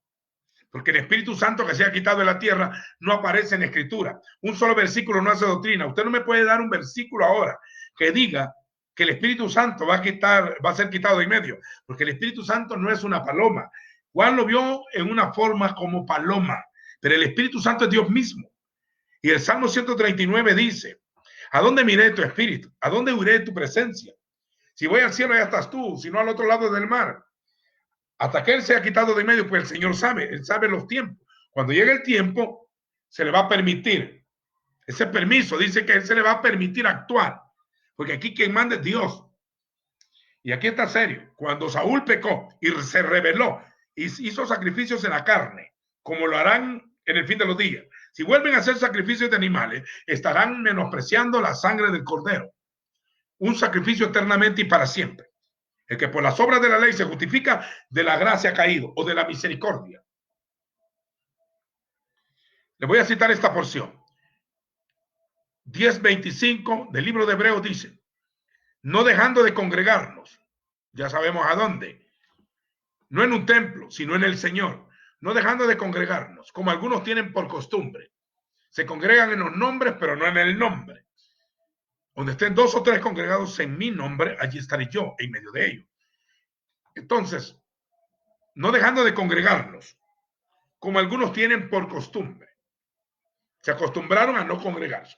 porque el Espíritu Santo que se ha quitado de la tierra no aparece en la Escritura. Un solo versículo no hace doctrina. Usted no me puede dar un versículo ahora que diga que el Espíritu Santo va a ser quitado de en medio, porque el Espíritu Santo no es una paloma. Juan lo vio en una forma como paloma, pero el Espíritu Santo es Dios mismo. Y el Salmo 139 dice, ¿a dónde miré tu espíritu? ¿A dónde huiré tu presencia? Si voy al cielo, ya estás tú, si no al otro lado del mar. Hasta que Él se ha quitado de en medio, pues el Señor sabe, Él sabe los tiempos. Cuando llegue el tiempo, se le va a permitir. Ese permiso dice que Él se le va a permitir actuar. Porque aquí quien manda es Dios. Y aquí está serio. Cuando Saúl pecó y se rebeló y hizo sacrificios en la carne, como lo harán en el fin de los días, si vuelven a hacer sacrificios de animales, estarán menospreciando la sangre del cordero. Un sacrificio eternamente y para siempre. El que por las obras de la ley se justifica, de la gracia caído o de la misericordia. Le voy a citar esta porción. 10:25 del libro de Hebreos dice, no dejando de congregarnos, ya sabemos a dónde, no en un templo, sino en el Señor, no dejando de congregarnos, como algunos tienen por costumbre. Se congregan en los nombres, pero no en el nombre. Donde estén 2 o 3 congregados en mi nombre, allí estaré yo en medio de ellos. Entonces, no dejando de congregarnos, como algunos tienen por costumbre. Se acostumbraron a no congregarse,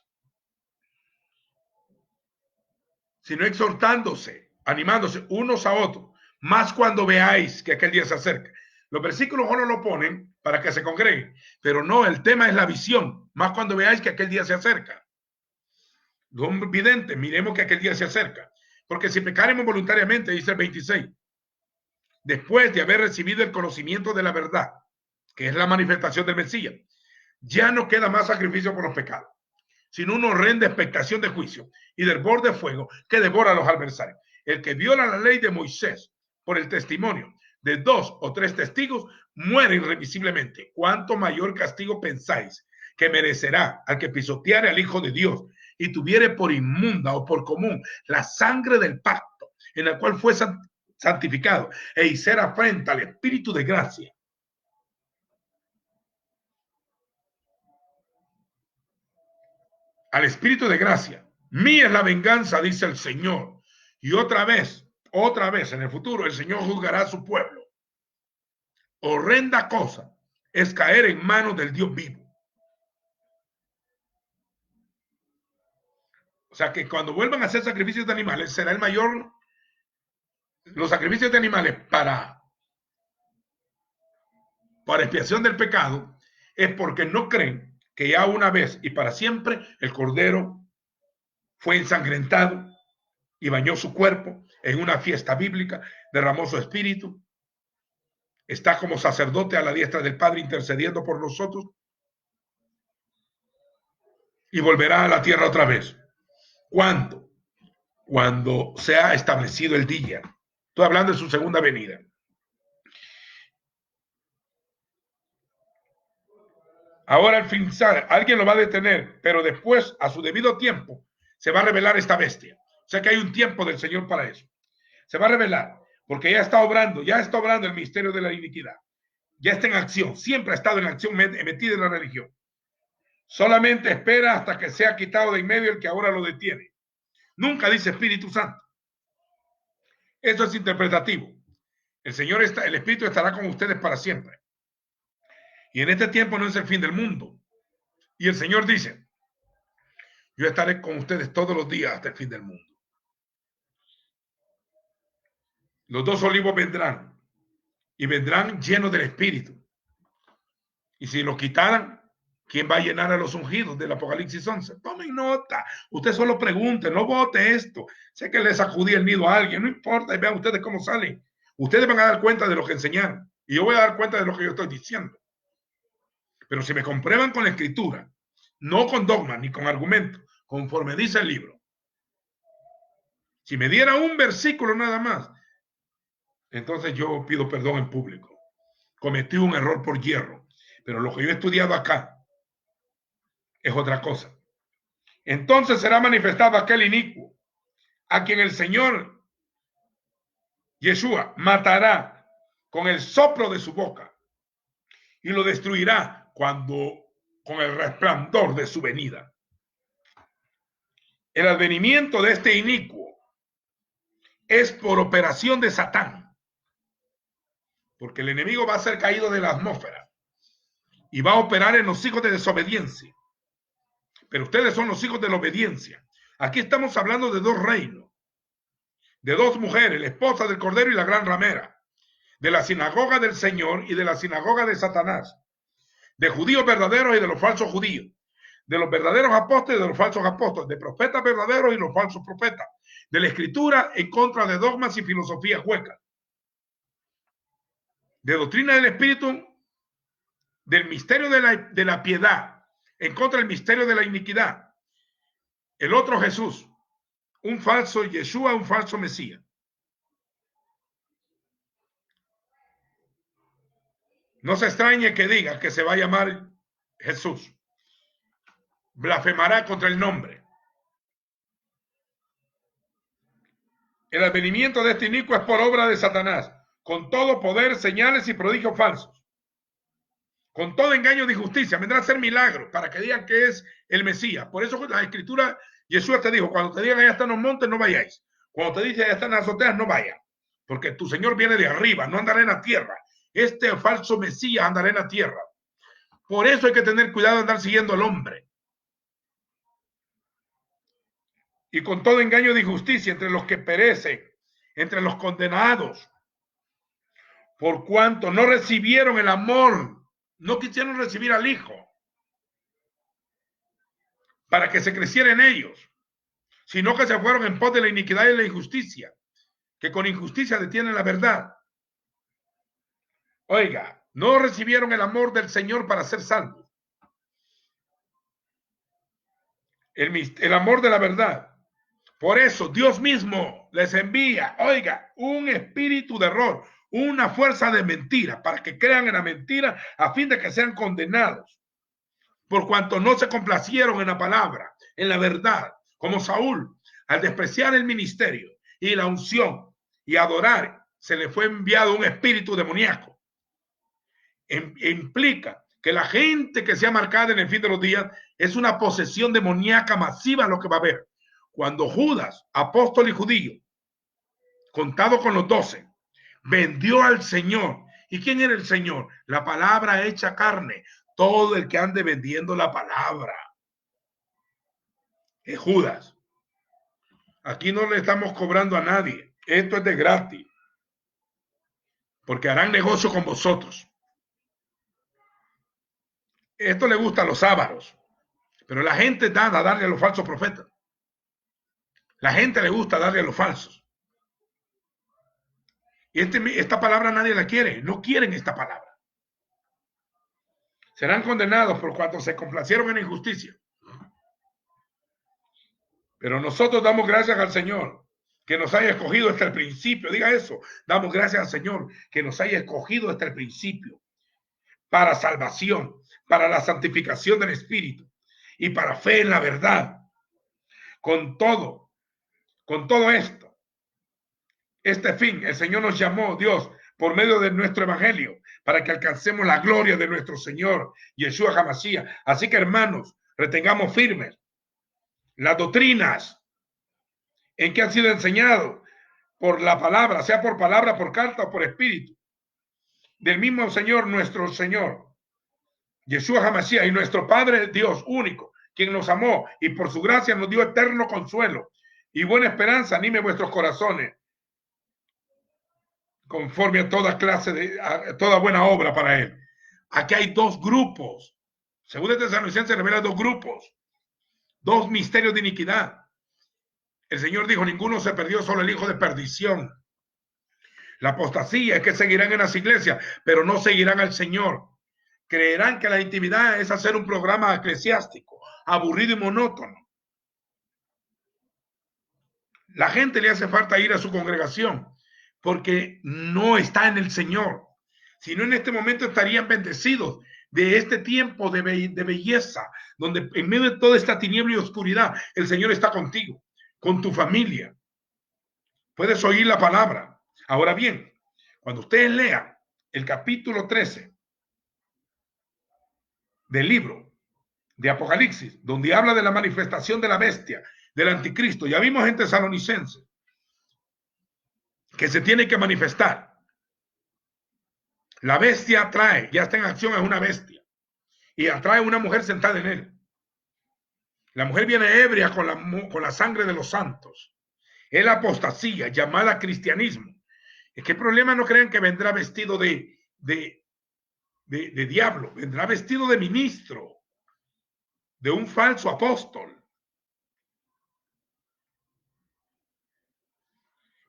sino exhortándose, animándose unos a otros, más cuando veáis que aquel día se acerca. Los versículos solo lo ponen para que se congreguen, pero no, el tema es la visión, más cuando veáis que aquel día se acerca. Don vidente, miremos que aquel día se acerca, porque si pecaremos voluntariamente, dice el 26, después de haber recibido el conocimiento de la verdad, que es la manifestación del Mesías, ya no queda más sacrificio por los pecados, sino una horrenda expectación de juicio y del borde de fuego que devora a los adversarios. El que viola la ley de Moisés por el testimonio de 2 o 3 testigos muere irremisiblemente. ¿Cuánto mayor castigo pensáis que merecerá al que pisoteare al Hijo de Dios y tuviere por inmunda o por común la sangre del pacto en la cual fue santificado e hiciera afrenta al Espíritu de gracia? al espíritu de gracia. Mía es la venganza, dice el Señor. Y otra vez, en el futuro, el Señor juzgará a su pueblo. Horrenda cosa es caer en manos del Dios vivo. O sea que cuando vuelvan a hacer sacrificios de animales, será el mayor. Los sacrificios de animales para expiación del pecado es porque no creen que ya una vez y para siempre el cordero fue ensangrentado y bañó su cuerpo en una fiesta bíblica, derramó su espíritu, está como sacerdote a la diestra del Padre intercediendo por nosotros y volverá a la tierra otra vez. ¿Cuándo? Cuando se ha establecido el día. Estoy hablando de su segunda venida. Ahora al fin alguien lo va a detener, pero después, a su debido tiempo, se va a revelar esta bestia. O sea que hay un tiempo del Señor para eso. Se va a revelar, porque ya está obrando el misterio de la iniquidad. Ya está en acción, siempre ha estado en acción, metida en la religión. Solamente espera hasta que sea quitado de en medio el que ahora lo detiene. Nunca dice Espíritu Santo. Eso es interpretativo. El Espíritu estará con ustedes para siempre. Y en este tiempo no es el fin del mundo. Y el Señor dice, yo estaré con ustedes todos los días hasta el fin del mundo. Los dos olivos vendrán y vendrán llenos del Espíritu. Y si lo quitaran, ¿quién va a llenar a los ungidos del Apocalipsis 11? Tomen nota. Usted solo pregunte, no vote esto. Sé que le sacudí el nido a alguien, no importa. Vean ustedes cómo salen. Ustedes van a dar cuenta de lo que enseñaron. Y yo voy a dar cuenta de lo que yo estoy diciendo. Pero si me comprueban con la escritura, no con dogma ni con argumento, conforme dice el libro. Si me diera un versículo nada más, entonces yo pido perdón en público. Cometí un error por hierro. Pero lo que yo he estudiado acá es otra cosa. Entonces será manifestado aquel inicuo, a quien el Señor Yeshua matará con el soplo de su boca y lo destruirá con el resplandor de su venida. El advenimiento de este inicuo es por operación de Satán, porque el enemigo va a ser caído de la atmósfera y va a operar en los hijos de desobediencia. Pero ustedes son los hijos de la obediencia. Aquí estamos hablando de dos reinos, de dos mujeres, la esposa del Cordero y la gran ramera, de la sinagoga del Señor y de la sinagoga de Satanás, de judíos verdaderos y de los falsos judíos, de los verdaderos apóstoles y de los falsos apóstoles, de profetas verdaderos y los falsos profetas, de la escritura en contra de dogmas y filosofías huecas, de doctrina del Espíritu, del misterio de la piedad, en contra del misterio de la iniquidad. El otro Jesús, un falso Yeshua, un falso Mesías. No se extrañe que diga que se va a llamar Jesús. Blasfemará contra el nombre. El advenimiento de este inicuo es por obra de Satanás, con todo poder, señales y prodigios falsos. Con todo engaño de injusticia, vendrá a hacer milagros para que digan que es el Mesías. Por eso la escritura, Jesús te dijo, cuando te digan allá están los montes, no vayáis. Cuando te dice allá están las azoteas, no vayas. Porque tu Señor viene de arriba, no andará en la tierra. Este falso Mesías andará en la tierra. Por eso hay que tener cuidado de andar siguiendo al hombre. Y con todo engaño de injusticia entre los que perecen, entre los condenados, por cuanto no recibieron el amor, no quisieron recibir al Hijo, para que se creciera en ellos, sino que se fueron en pos de la iniquidad y la injusticia, que con injusticia detienen la verdad. Oiga, no recibieron el amor del Señor para ser salvos. El amor de la verdad. Por eso Dios mismo les envía, oiga, un espíritu de error, una fuerza de mentira, para que crean en la mentira a fin de que sean condenados. Por cuanto no se complacieron en la palabra, en la verdad, como Saúl, al despreciar el ministerio y la unción y adorar, se le fue enviado un espíritu demoníaco. Implica que la gente que sea marcada en el fin de los días es una posesión demoníaca masiva lo que va a haber. Cuando Judas, apóstol y judío, contado con los 12, vendió al Señor. ¿Y quién era el Señor? La palabra hecha carne. Todo el que ande vendiendo la palabra es Judas. Aquí no le estamos cobrando a nadie. Esto es de gratis. Porque harán negocio con vosotros. Esto le gusta a los ávaros. Pero la gente da a darle a los falsos profetas. La gente le gusta darle a los falsos. Y esta palabra nadie la quiere. No quieren esta palabra. Serán condenados por cuanto se complacieron en injusticia. Pero nosotros damos gracias al Señor que nos haya escogido hasta el principio. Diga eso. Damos gracias al Señor que nos haya escogido hasta el principio para salvación, para la santificación del Espíritu y para fe en la verdad. Con todo esto, este fin, el Señor nos llamó, Dios, por medio de nuestro evangelio, para que alcancemos la gloria de nuestro Señor, Yeshua HaMashiach. Así que, hermanos, retengamos firmes las doctrinas en que han sido enseñados por la palabra, sea por palabra, por carta o por espíritu, del mismo Señor, nuestro Señor, Yeshua HaMashiach, y nuestro Padre Dios único, quien nos amó y por su gracia nos dio eterno consuelo y buena esperanza. Anime vuestros corazones conforme a toda clase a toda buena obra para él. Aquí hay dos grupos. Según el Tesalonicenses revela dos grupos, dos misterios de iniquidad. El Señor dijo, ninguno se perdió, solo el hijo de perdición. La apostasía es que seguirán en las iglesias, pero no seguirán al Señor. Creerán que la intimidad es hacer un programa eclesiástico, aburrido y monótono. La gente le hace falta ir a su congregación porque no está en el Señor. Si no, en este momento estarían bendecidos de este tiempo de belleza, donde en medio de toda esta tiniebla y oscuridad, el Señor está contigo, con tu familia. Puedes oír la palabra. Ahora bien, cuando ustedes lean el capítulo 13 del libro de Apocalipsis, donde habla de la manifestación de la bestia, del anticristo, ya vimos en Tesalonicenses que se tiene que manifestar. La bestia atrae, ya está en acción, es una bestia, y atrae una mujer sentada en él. La mujer viene ebria con la sangre de los santos. Es la apostasía, llamada cristianismo. Es que el problema, no crean que vendrá vestido de diablo, vendrá vestido de ministro, de un falso apóstol.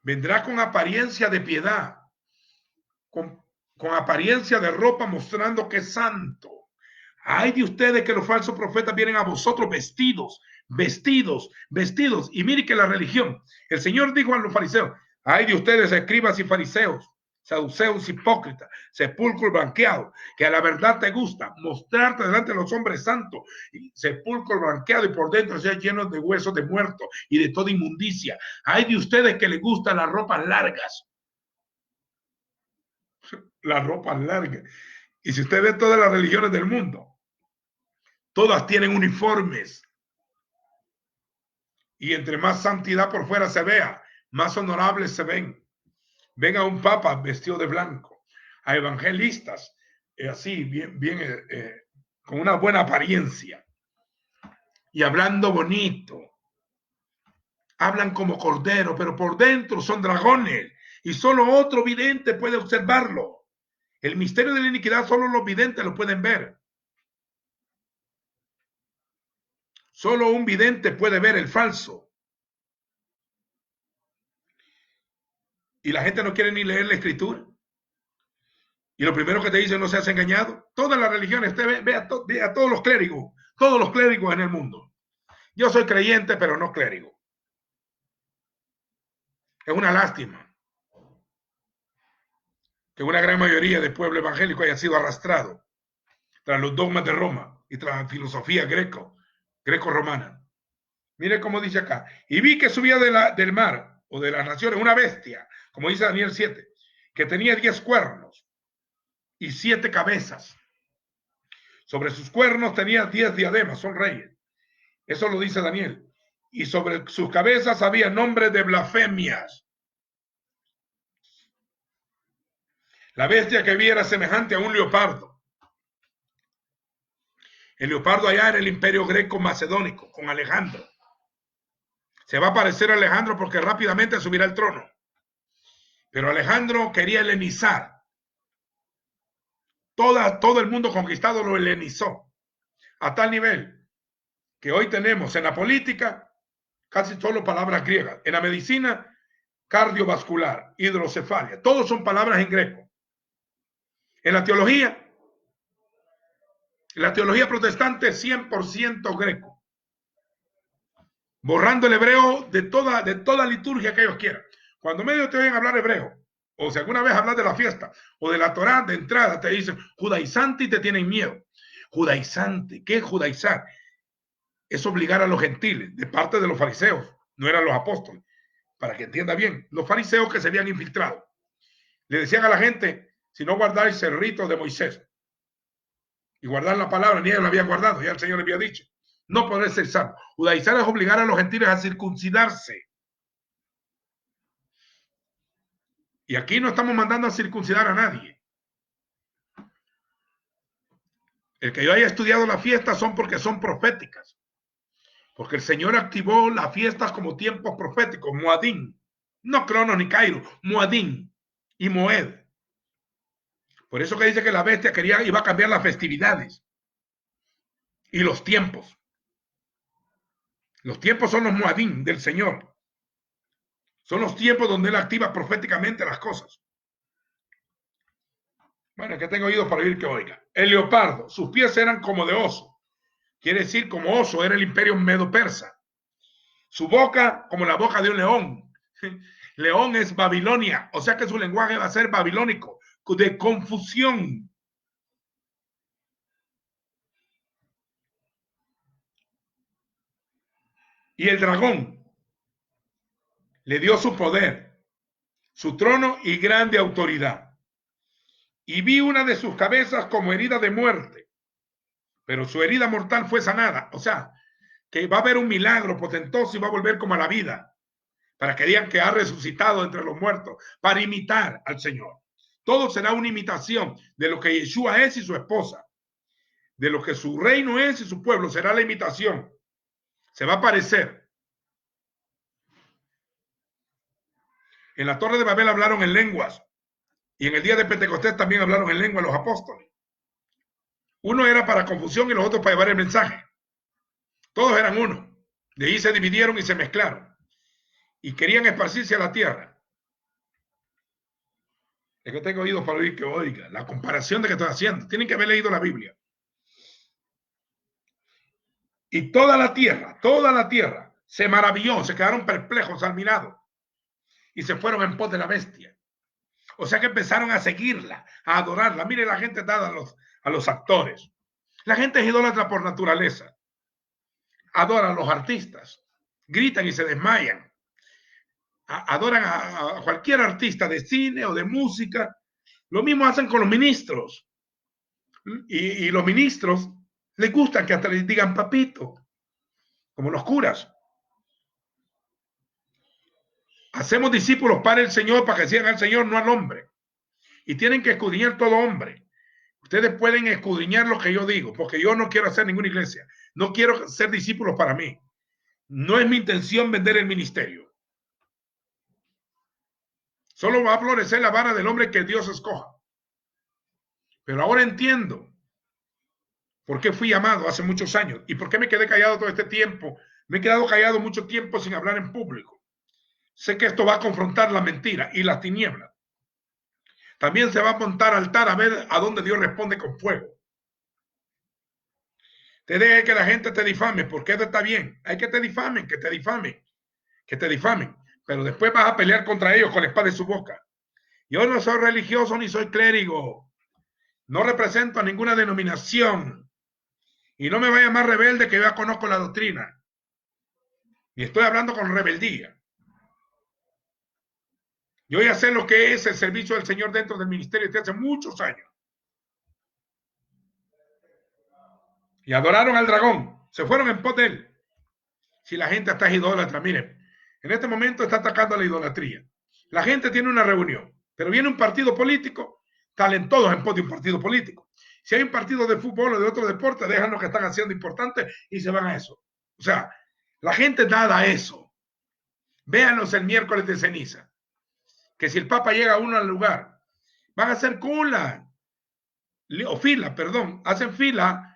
Vendrá con apariencia de piedad, con apariencia de ropa mostrando que es santo. Ay de ustedes que los falsos profetas vienen a vosotros vestidos. Y mire que la religión, el Señor dijo a los fariseos, ay de ustedes escribas y fariseos, saduceos hipócritas, sepulcro blanqueado, que a la verdad te gusta mostrarte delante de los hombres santos, sepulcro blanqueado y por dentro sea lleno de huesos de muertos y de toda inmundicia. Ay de ustedes que les gustan las ropas largas. Las ropas largas. Y si usted ve todas las religiones del mundo, todas tienen uniformes. Y entre más santidad por fuera se vea, más honorables se ven. Ven a un papa vestido de blanco, a evangelistas así, bien, con una buena apariencia y hablando bonito. Hablan como cordero, pero por dentro son dragones y solo otro vidente puede observarlo. El misterio de la iniquidad solo los videntes lo pueden ver. Solo un vidente puede ver el falso. Y la gente no quiere ni leer la escritura. Y lo primero que te dicen, no seas engañado. Todas las religiones, ve a todos los clérigos en el mundo. Yo soy creyente, pero no clérigo. Es una lástima que una gran mayoría del pueblo evangélico haya sido arrastrado tras los dogmas de Roma y tras la filosofía greco-romana. Mire cómo dice acá. Y vi que subía del mar o de las naciones una bestia, como dice Daniel 7, que tenía 10 cuernos y 7 cabezas. Sobre sus cuernos tenía 10 diademas, son reyes. Eso lo dice Daniel. Y sobre sus cabezas había nombres de blasfemias. La bestia que vi era semejante a un leopardo. El leopardo allá era el imperio greco-macedónico, con Alejandro. Se va a parecer a Alejandro porque rápidamente subirá al trono. Pero Alejandro quería helenizar. Todo el mundo conquistado lo helenizó. A tal nivel que hoy tenemos en la política casi solo palabras griegas. En la medicina, cardiovascular, hidrocefalia. Todos son palabras en greco. En la teología protestante es 100% greco. Borrando el hebreo de toda liturgia que ellos quieran. Cuando medio te oyen hablar hebreo, o si alguna vez hablas de la fiesta, o de la Torá de entrada, te dicen judaizante y te tienen miedo. Judaizante, ¿qué es judaizar? Es obligar a los gentiles, de parte de los fariseos, no eran los apóstoles. Para que entienda bien, los fariseos que se habían infiltrado. Le decían a la gente, si no guardáis el rito de Moisés, y guardar la palabra, ni ellos la habían guardado, ya el Señor le había dicho, no podré ser salvo. Judaizar es obligar a los gentiles a circuncidarse. Y aquí no estamos mandando a circuncidar a nadie. El que yo haya estudiado las fiestas son porque son proféticas. Porque el Señor activó las fiestas como tiempos proféticos, Moadín. No Cronos ni Cairo, Moadín y Moed. Por eso que dice que la bestia iba a cambiar las festividades y los tiempos. Los tiempos son los Moadín del Señor. Son los tiempos donde Él activa proféticamente las cosas. Bueno, que tengo oídos para oír que oiga. El leopardo, sus pies eran como de oso. Quiere decir, como oso, era el imperio medo-persa. Su boca, como la boca de un león. León es Babilonia, o sea que su lenguaje va a ser babilónico, de confusión. Y el dragón le dio su poder, su trono y grande autoridad. Y vi una de sus cabezas como herida de muerte, pero su herida mortal fue sanada. O sea, que va a haber un milagro potentoso y va a volver como a la vida, para que digan que ha resucitado entre los muertos, para imitar al Señor. Todo será una imitación de lo que Yeshua es y su esposa, de lo que su reino es y su pueblo, será la imitación. Se va a parecer. En la Torre de Babel hablaron en lenguas, y en el día de Pentecostés también hablaron en lengua los apóstoles. Uno era para confusión y los otros para llevar el mensaje. Todos eran uno. De ahí se dividieron y se mezclaron. Y querían esparcirse a la tierra. Es que tengo oídos para oír que oiga. La comparación de que estoy haciendo. Tienen que haber leído la Biblia. Y toda la tierra se maravilló, se quedaron perplejos al mirado. Y se fueron en pos de la bestia. O sea que empezaron a seguirla, a adorarla. Mire, la gente dada a los actores. La gente es idólatra por naturaleza. Adoran a los artistas. Gritan y se desmayan. Adoran a cualquier artista de cine o de música. Lo mismo hacen con los ministros. Y los ministros les gustan que hasta les digan papito, como los curas. Hacemos discípulos para el Señor, para que sigan al Señor, no al hombre. Y tienen que escudriñar todo hombre. Ustedes pueden escudriñar lo que yo digo, porque yo no quiero hacer ninguna iglesia. No quiero ser discípulos para mí. No es mi intención vender el ministerio. Solo va a florecer la vara del hombre que Dios escoja. Pero ahora entiendo por qué fui llamado hace muchos años y por qué me quedé callado todo este tiempo. Me he quedado callado mucho tiempo sin hablar en público. Sé que esto va a confrontar la mentira y las tinieblas. También se va a montar altar a ver a dónde Dios responde con fuego. Te deje que la gente te difame, porque eso está bien. Hay que te difamen, que te difamen, que te difamen. Pero después vas a pelear contra ellos con la espada de su boca. Yo no soy religioso ni soy clérigo. No represento a ninguna denominación. Y no me vaya más rebelde que yo ya conozco la doctrina. Y estoy hablando con rebeldía. Yo ya sé lo que es el servicio del Señor dentro del ministerio desde hace muchos años. y adoraron al dragón. Se fueron en pos de él. Si la gente está idólatra, miren, en este momento está atacando a la idolatría. La gente tiene una reunión, pero viene un partido político, salen todos en pos de un partido político. Si hay un partido de fútbol o de otro deporte, dejan lo que están haciendo importante y se van a eso. O sea, la gente nada a eso. Véanos el miércoles de ceniza, que si el Papa llega a uno al lugar, van a hacer cola, o fila, perdón, hacen fila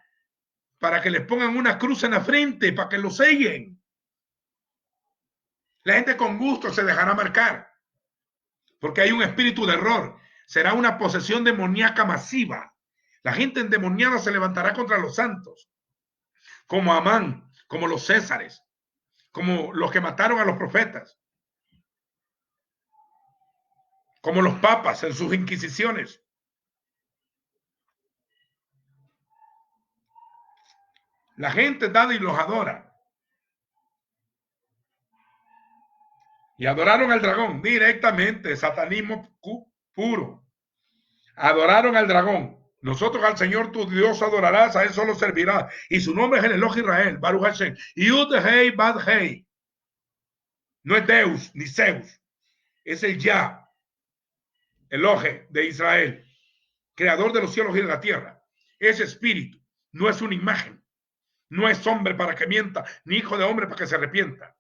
para que les pongan una cruz en la frente, para que lo sellen. La gente con gusto se dejará marcar, porque hay un espíritu de error. Será una posesión demoníaca masiva. La gente endemoniada se levantará contra los santos, como Amán, como los Césares, como los que mataron a los profetas, como los papas en sus inquisiciones. La gente da y los adora. Y adoraron al dragón directamente, satanismo puro. Adoraron al dragón. Nosotros al Señor tu Dios adorarás, a él solo servirás. Y su nombre es el Elohe Israel, Baruch Hashem. Yud Hei Bad Hei. No es Deus ni Zeus. Es el Yah, Elohe de Israel, creador de los cielos y de la tierra. Es espíritu, no es una imagen. No es hombre para que mienta, ni hijo de hombre para que se arrepienta.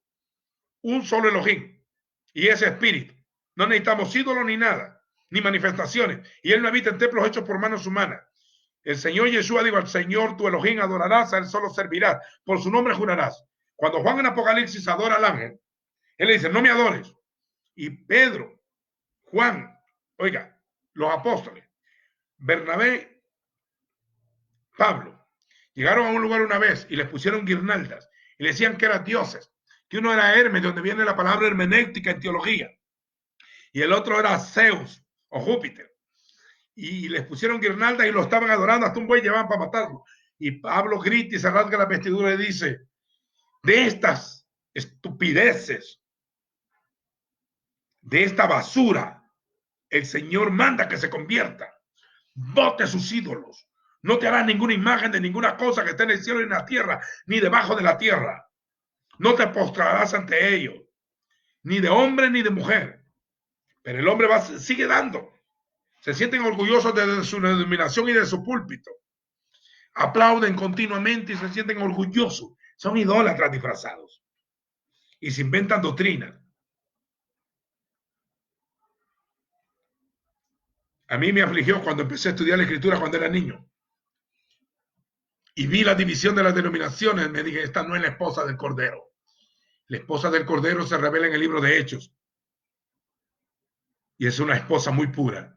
Un solo Elohim. Y ese espíritu. No necesitamos ídolos ni nada, ni manifestaciones. Y él no habita en templos hechos por manos humanas. El Señor Yeshua dijo: al Señor tu Elohim adorarás, a él solo servirás, por su nombre jurarás. Cuando Juan en Apocalipsis adora al ángel, él le dice: no me adores. Y Pedro, Juan, oiga, los apóstoles, Bernabé, Pablo, llegaron a un lugar una vez y les pusieron guirnaldas y le decían que eran dioses, que uno era Hermes, donde viene la palabra hermenéutica en teología, y el otro era Zeus o Júpiter, y les pusieron guirnaldas y lo estaban adorando, hasta un buey llevaban para matarlo. Y Pablo grita y se rasga la vestidura y dice: de estas estupideces, de esta basura, el Señor manda que se convierta. Bote sus ídolos. No te harás ninguna imagen de ninguna cosa que esté en el cielo y en la tierra, ni debajo de la tierra. No te postrarás ante ellos, ni de hombre ni de mujer. Pero el hombre sigue dando. Se sienten orgullosos de su denominación y de su púlpito. Aplauden continuamente y se sienten orgullosos. Son idólatras disfrazados. Y se inventan doctrinas. A mí me afligió cuando empecé a estudiar la escritura cuando era niño. Y vi la división de las denominaciones. Me dije: esta no es la esposa del Cordero. La esposa del Cordero se revela en el libro de Hechos. Y es una esposa muy pura,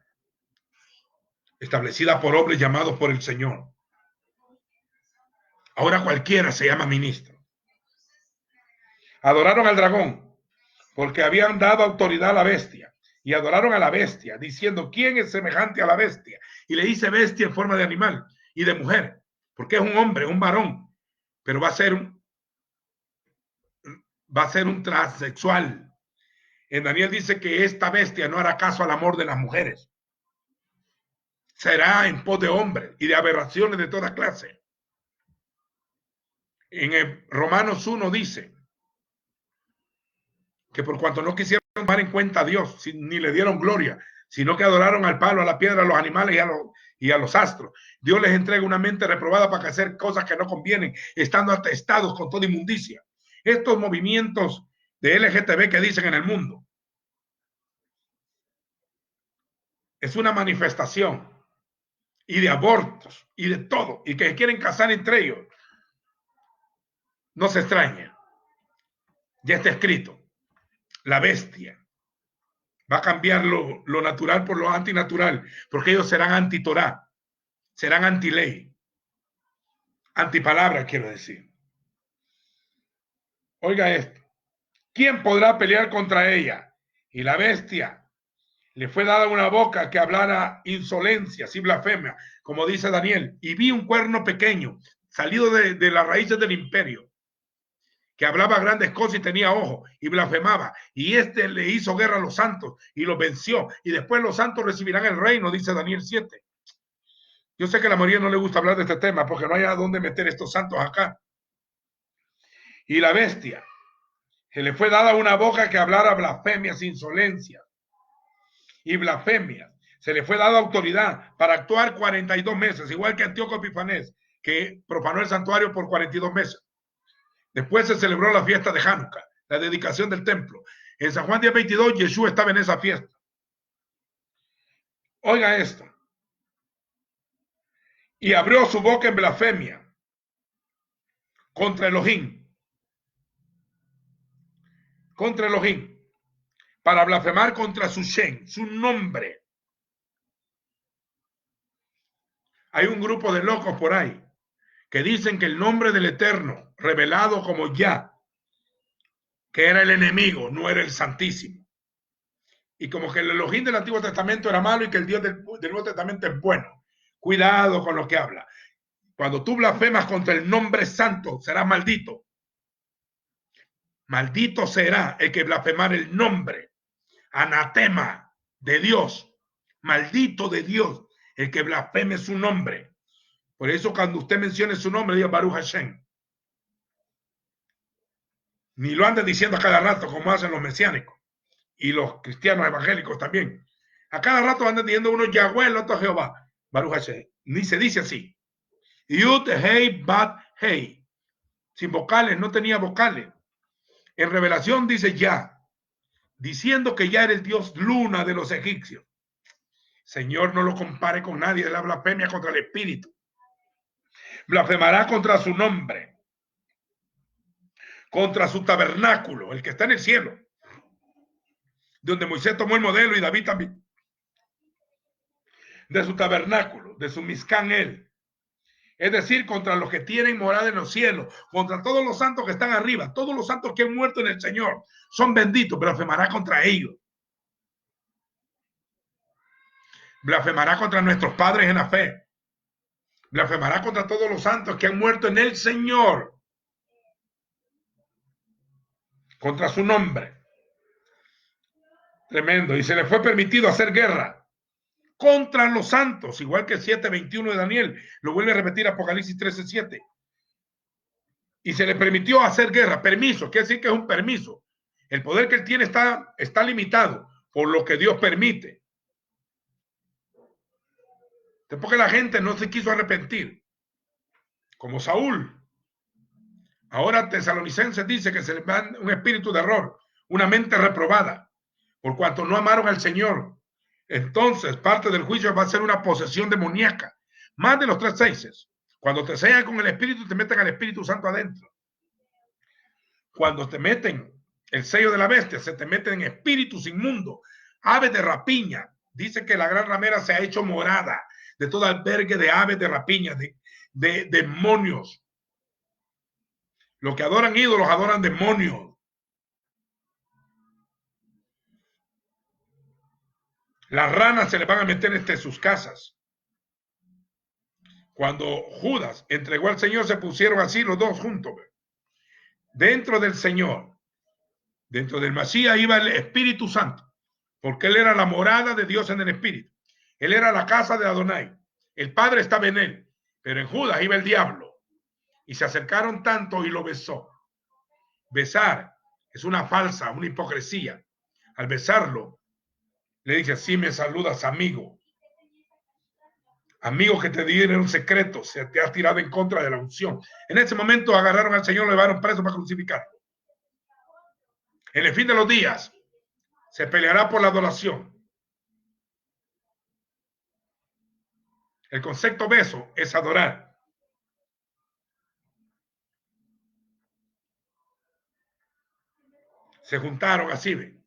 establecida por hombres llamados por el Señor. Ahora cualquiera se llama ministro. Adoraron al dragón porque habían dado autoridad a la bestia. Y adoraron a la bestia, diciendo: ¿quién es semejante a la bestia? Y le dice bestia en forma de animal y de mujer, porque es un hombre, un varón, pero va a ser un transexual. En Daniel dice que esta bestia no hará caso al amor de las mujeres. Será en pos de hombres y de aberraciones de toda clase. En el Romanos 1 dice que por cuanto no quisieron tomar en cuenta a Dios, ni le dieron gloria, sino que adoraron al palo, a la piedra, a los animales y a los astros, Dios les entrega una mente reprobada para hacer cosas que no convienen, estando atestados con toda inmundicia. Estos movimientos de LGTB que dicen en el mundo es una manifestación, y de abortos y de todo, y que quieren casar entre ellos. No se extraña, ya está escrito: la bestia va a cambiar lo natural por lo antinatural, porque ellos serán anti-Torá, serán anti-ley, antipalabra, quiero decir. Oiga esto: ¿quién podrá pelear contra ella? Y la bestia le fue dada una boca que hablara insolencias y blasfemia, como dice Daniel. Y vi un cuerno pequeño salido de las raíces del imperio, que hablaba grandes cosas y tenía ojos y blasfemaba. Y este le hizo guerra a los santos y los venció. Y después los santos recibirán el reino, dice Daniel 7. Yo sé que a la mayoría no le gusta hablar de este tema porque no hay a dónde meter estos santos acá. Y la bestia, se le fue dada una boca que hablara blasfemias, insolencias y blasfemias. Se le fue dada autoridad para actuar 42 meses, igual que Antíoco Epifanés, que profanó el santuario por 42 meses. Después se celebró la fiesta de Hanukkah, la dedicación del templo. En San Juan día 22, Yeshua estaba en esa fiesta. Oiga esto. Y abrió su boca en blasfemia contra Elohim. Contra Elohim. Para blasfemar contra su Shem, su nombre. Hay un grupo de locos por ahí que dicen que el nombre del Eterno, revelado como Yah, que era el enemigo, no era el Santísimo. Y como que el Elohim del Antiguo Testamento era malo y que el Dios del Nuevo Testamento es bueno. Cuidado con lo que habla. Cuando tú blasfemas contra el nombre santo, serás maldito. Maldito será el que blasfemar el nombre. Anatema de Dios. Maldito de Dios el que blasfeme su nombre. Por eso cuando usted mencione su nombre, diga Baruch Hashem. Ni lo ande diciendo a cada rato como hacen los mesiánicos y los cristianos evangélicos también. A cada rato andan diciendo uno Yahweh, el otro Jehová. Baruch Hashem. Ni se dice así. Yud, Hei, Bat, Hei. Sin vocales, no tenía vocales. En Revelación dice Yah, diciendo que ya era el dios luna de los egipcios. Señor, no lo compare con nadie de la blasfemia contra el Espíritu. Blasfemará contra su nombre, contra su tabernáculo, el que está en el cielo, donde Moisés tomó el modelo y David también, de su tabernáculo, de su Mizcán él. Es decir, contra los que tienen morada en los cielos, contra todos los santos que están arriba, todos los santos que han muerto en el Señor, son benditos, blasfemará contra ellos. Blasfemará contra nuestros padres en la fe. Blasfemará contra todos los santos que han muerto en el Señor. Contra su nombre. Tremendo. Y se le fue permitido hacer guerra contra los santos, igual que 7:21 de Daniel. Lo vuelve a repetir Apocalipsis 13:7. Y se le permitió hacer guerra. Permiso, quiere decir que es un permiso. El poder que él tiene está limitado por lo que Dios permite. Porque la gente no se quiso arrepentir. Como Saúl. Ahora Tesalonicenses dice que se le da un espíritu de error, una mente reprobada, por cuanto no amaron al Señor. Entonces, parte del juicio va a ser una posesión demoníaca. Más de los 3 seises. Cuando te sellan con el Espíritu, te meten al Espíritu Santo adentro. Cuando te meten el sello de la bestia, se te meten en espíritus inmundos, aves de rapiña. Dice que la gran ramera se ha hecho morada de todo albergue de aves de rapiña, de demonios. Los que adoran ídolos adoran demonios. Las ranas se le van a meter entre sus casas. Cuando Judas entregó al Señor, se pusieron así los dos juntos. Dentro del Señor, dentro del Masías iba el Espíritu Santo, porque él era la morada de Dios en el Espíritu. Él era la casa de Adonai. El Padre estaba en él, pero en Judas iba el diablo. Y se acercaron tanto y lo besó. Besar es una falsa, una hipocresía. Al besarlo, le dije, así me saludas, amigo. Amigo que te dieron un secreto, se te ha tirado en contra de la unción. En ese momento agarraron al Señor, lo llevaron preso para crucificarlo. En el fin de los días, se peleará por la adoración. El concepto beso es adorar. Se juntaron así, ¿ven?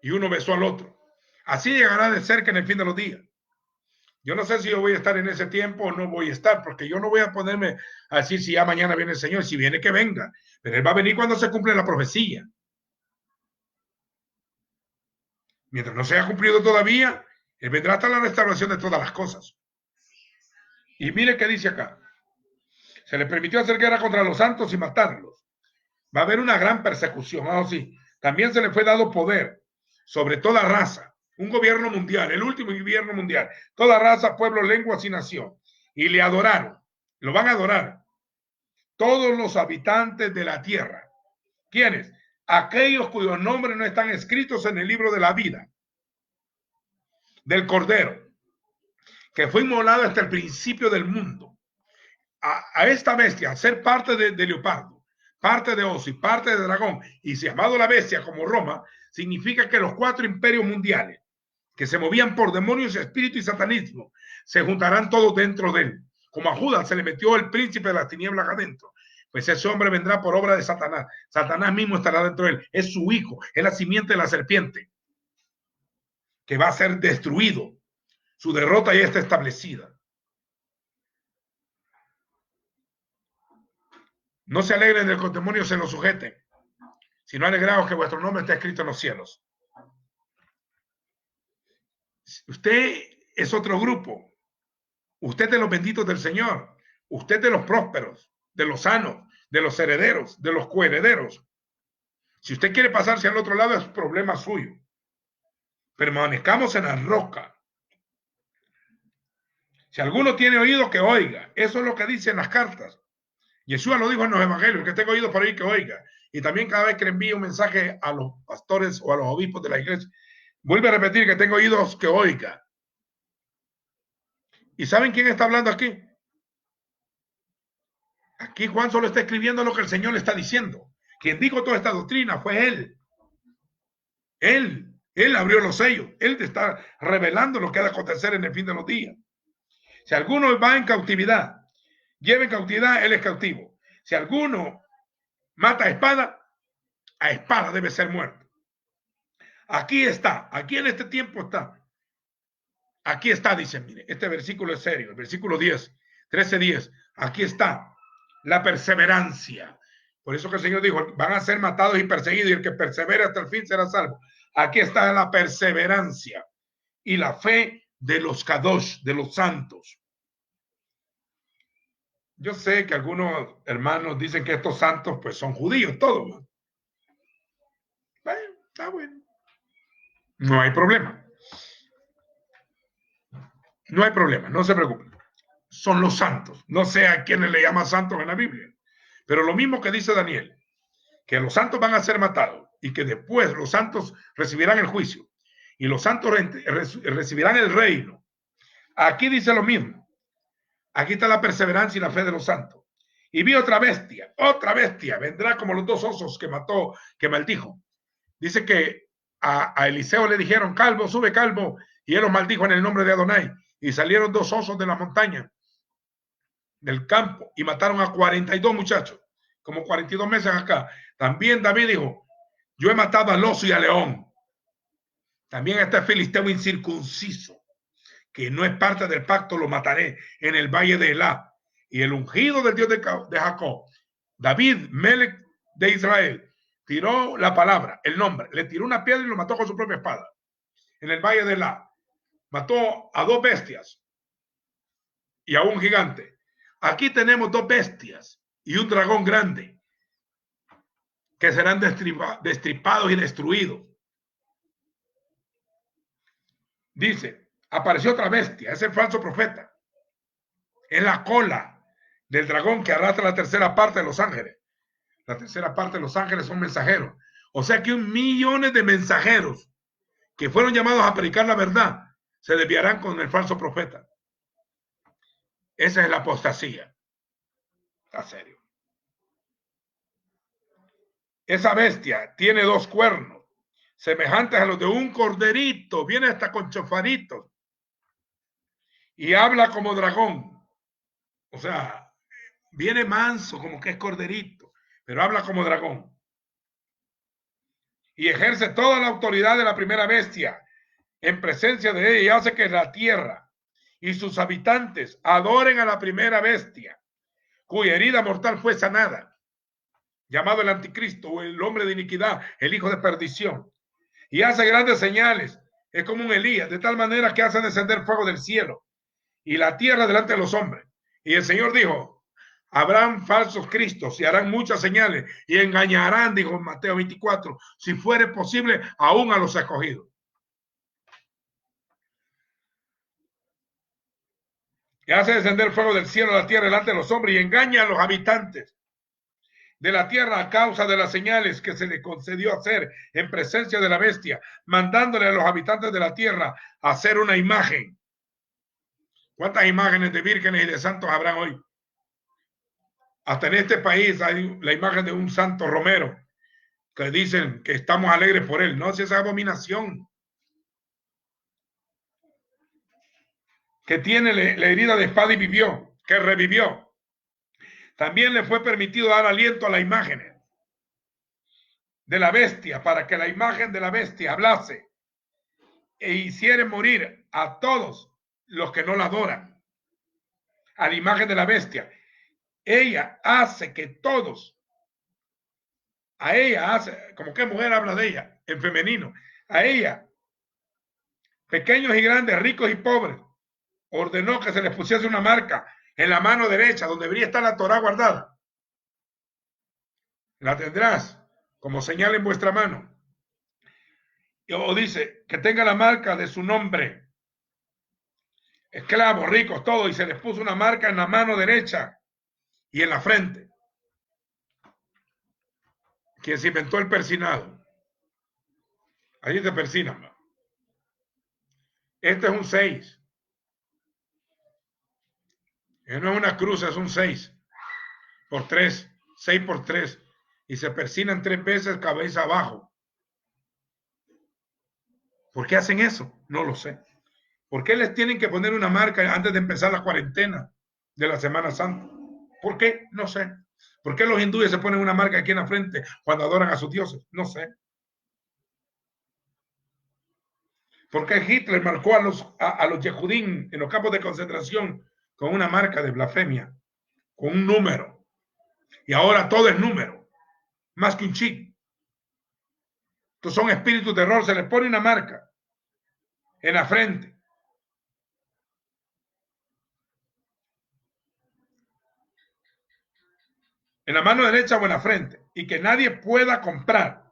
Y uno besó al otro. Así llegará de cerca en el fin de los días. Yo no sé si yo voy a estar en ese tiempo o no voy a estar, porque yo no voy a ponerme a decir si ya mañana viene el Señor, si viene que venga, pero Él va a venir cuando se cumple la profecía. Mientras no se haya cumplido todavía, Él vendrá hasta la restauración de todas las cosas. Y mire qué dice acá. Se le permitió hacer guerra contra los santos y matarlos. Va a haber una gran persecución. Ah, sí. También se le fue dado poder sobre toda raza. Un gobierno mundial, el último gobierno mundial. Toda raza, pueblo, lengua y nación. y le adoraron. Lo van a adorar todos los habitantes de la tierra. ¿Quiénes? Aquellos cuyos nombres no están escritos en el libro de la vida del Cordero, que fue inmolado hasta el principio del mundo. A esta bestia, a ser parte de leopardo, parte de oso y parte de dragón, y si llamado la bestia como Roma, significa que los 4 imperios mundiales que se movían por demonios, espíritu y satanismo, se juntarán todos dentro de él. Como a Judas se le metió el príncipe de las tinieblas adentro, pues ese hombre vendrá por obra de Satanás. Satanás mismo estará dentro de él. Es su hijo, es la simiente de la serpiente, que va a ser destruido. Su derrota ya está establecida. No se alegren del que el demonio se lo sujete, sino alegraos que vuestro nombre está escrito en los cielos. Usted es otro grupo. Usted de los benditos del Señor. Usted de los prósperos, de los sanos, de los herederos, de los coherederos. Si usted quiere pasarse al otro lado, es problema suyo. Permanezcamos en la roca. Si alguno tiene oído, que oiga. Eso es lo que dicen las cartas. Yeshua lo dijo en los evangelios, que tengo oído por ahí, que oiga. Y también cada vez que le envíe un mensaje a los pastores o a los obispos de la iglesia, vuelve a repetir que tengo oídos, que oiga. ¿Y saben quién está hablando aquí? Aquí Juan solo está escribiendo lo que el Señor le está diciendo. Quien dijo toda esta doctrina fue Él. Él abrió los sellos. Él te está revelando lo que ha de acontecer en el fin de los días. Si alguno va en cautividad, lleva en cautividad, él es cautivo. Si alguno mata a espada debe ser muerto. Aquí está, aquí en este tiempo está. Aquí está, dicen, mire, este versículo es serio, el versículo 10, 13:10. Aquí está la perseverancia. Por eso que el Señor dijo, van a ser matados y perseguidos, y el que persevere hasta el fin será salvo. Aquí está la perseverancia y la fe de los kadosh, de los santos. Yo sé que algunos hermanos dicen que estos santos pues son judíos, todos. Bueno, está bueno. No hay problema. No hay problema, no se preocupen. Son los santos. No sé a quiénes le llaman santos en la Biblia. Pero lo mismo que dice Daniel, que los santos van a ser matados y que después los santos recibirán el juicio y los santos recibirán el reino. Aquí dice lo mismo. Aquí está la perseverancia y la fe de los santos. Y vi otra bestia, vendrá como los 2 osos que mató, que maldijo. Dice que a Eliseo le dijeron, calvo, sube calvo, y él los maldijo en el nombre de Adonai. Y salieron 2 osos de la montaña, del campo, y mataron a 42 muchachos, como 42 meses acá. También David dijo, yo he matado al oso y al león. También está el filisteo incircunciso, que no es parte del pacto, lo mataré en el valle de Elá. Y el ungido del Dios de Jacob, David, Melech de Israel, tiró la palabra, el nombre, le tiró una piedra y lo mató con su propia espada. En el valle de Elá, mató a 2 bestias y a un gigante. Aquí tenemos 2 bestias y un dragón grande que serán destripados y destruidos. Dice, apareció otra bestia, es el falso profeta. Es la cola del dragón que arrastra la tercera parte de los ángeles. La tercera parte de los ángeles son mensajeros. O sea que 1 millón de mensajeros que fueron llamados a predicar la verdad se desviarán con el falso profeta. Esa es la apostasía. Está serio. Esa bestia tiene 2 cuernos, semejantes a los de un corderito, viene hasta con chofaritos, y habla como dragón. O sea, viene manso, como que es corderito, pero habla como dragón. Y ejerce toda la autoridad de la primera bestia en presencia de ella, y hace que la tierra y sus habitantes adoren a la primera bestia, cuya herida mortal fue sanada, llamado el anticristo o el hombre de iniquidad, el hijo de perdición. Y hace grandes señales, es como un Elías, de tal manera que hace descender fuego del cielo y la tierra delante de los hombres. Y el Señor dijo, habrán falsos cristos y harán muchas señales y engañarán, dijo Mateo 24, si fuere posible, aún a los escogidos. y hace descender el fuego del cielo a la tierra delante de los hombres y engaña a los habitantes de la tierra a causa de las señales que se le concedió hacer en presencia de la bestia, mandándole a los habitantes de la tierra a hacer una imagen. ¿Cuántas imágenes de vírgenes y de santos habrán hoy? Hasta en este país hay la imagen de un santo Romero que dicen que estamos alegres por él. No, si esa abominación que tiene la herida de espada y vivió, que revivió. También le fue permitido dar aliento a la imagen de la bestia para que la imagen de la bestia hablase e hiciera morir a todos los que no la adoran, a la imagen de la bestia. Ella hace que todos, a ella hace, como que mujer habla de ella, en femenino, a ella, pequeños y grandes, ricos y pobres, ordenó que se les pusiese una marca en la mano derecha, donde debería estar la Torá guardada. La tendrás como señal en vuestra mano. O dice que tenga la marca de su nombre. Esclavos, ricos, todo, y se les puso una marca en la mano derecha y en la frente. Quien se inventó el persinado. Allí te persinan. Este es un 6. No es una cruz, es un 6 por 3, 6 por 3. Y se persinan 3 veces cabeza abajo. ¿Por qué hacen eso? No lo sé. ¿Por qué les tienen que poner una marca antes de empezar la cuarentena de la Semana Santa? ¿Por qué? No sé. ¿Por qué los hindúes se ponen una marca aquí en la frente cuando adoran a sus dioses? No sé. ¿Por qué Hitler marcó a los yehudín en los campos de concentración con una marca de blasfemia, con un número? Y ahora todo es número, más que un chip. Estos son espíritus de terror, se les pone una marca en la frente. En la mano derecha o en la frente. Y que nadie pueda comprar.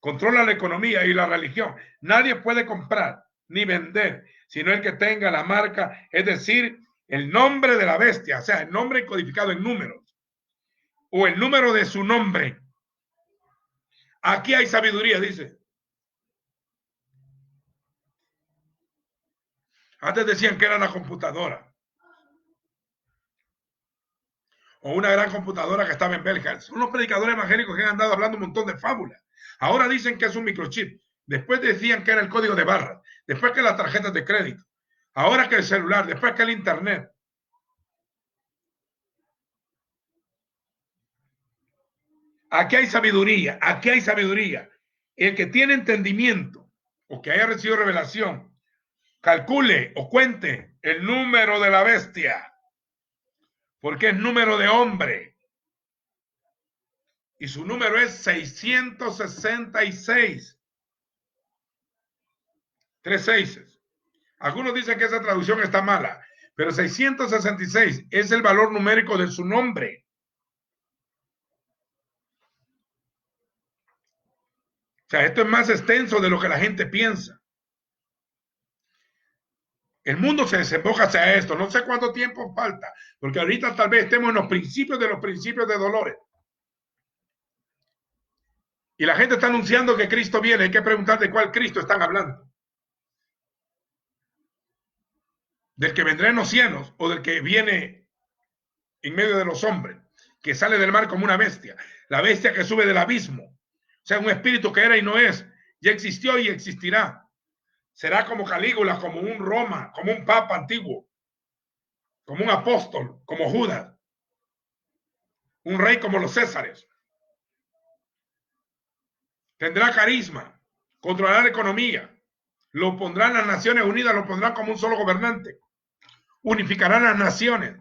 Controla la economía y la religión. Nadie puede comprar ni vender, sino el que tenga la marca, es decir, el nombre de la bestia, o sea, el nombre codificado en números, o el número de su nombre. Aquí hay sabiduría, dice. Antes decían que era la computadora. O una gran computadora que estaba en Bélgica. Son los predicadores evangélicos que han andado hablando un montón de fábulas. Ahora dicen que es un microchip. Después decían que era el código de barras. Después que las tarjetas de crédito. Ahora que el celular. Después que el internet. Aquí hay sabiduría. Aquí hay sabiduría. El que tiene entendimiento o que haya recibido revelación, calcule o cuente el número de la bestia. Porque es número de hombre. Y su número es 666. 3 seises. Algunos dicen que esa traducción está mala, pero 666 es el valor numérico de su nombre. O sea, esto es más extenso de lo que la gente piensa. El mundo se desemboca hacia esto. No sé cuánto tiempo falta, porque ahorita tal vez estemos en los principios de dolores. Y la gente está anunciando que Cristo viene. Hay que preguntar de cuál Cristo están hablando. Del que vendrá en los cielos o del que viene en medio de los hombres, que sale del mar como una bestia. La bestia que sube del abismo. O sea, un espíritu que era y no es. Ya existió y existirá. Será como Calígula, como un Roma, como un papa antiguo, como un apóstol, como Judas, un rey como los Césares. Tendrá carisma, controlará la economía, lo pondrán las Naciones Unidas, lo pondrán como un solo gobernante, unificarán las naciones.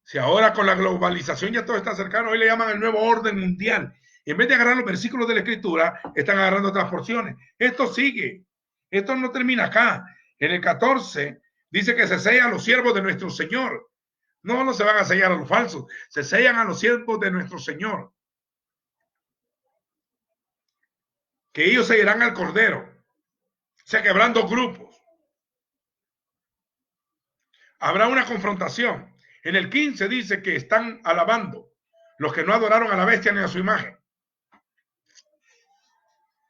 Si ahora con la globalización ya todo está cercano, hoy le llaman el nuevo orden mundial. Y en vez de agarrar los versículos de la Escritura, están agarrando otras porciones. Esto sigue. Esto no termina acá. En el 14 dice que se sella a los siervos de nuestro Señor. No se van a sellar a los falsos, se sellan a los siervos de nuestro Señor. Que ellos seguirán al Cordero. O sea, quebrando grupos. Habrá una confrontación. En el 15 dice que están alabando los que no adoraron a la bestia ni a su imagen.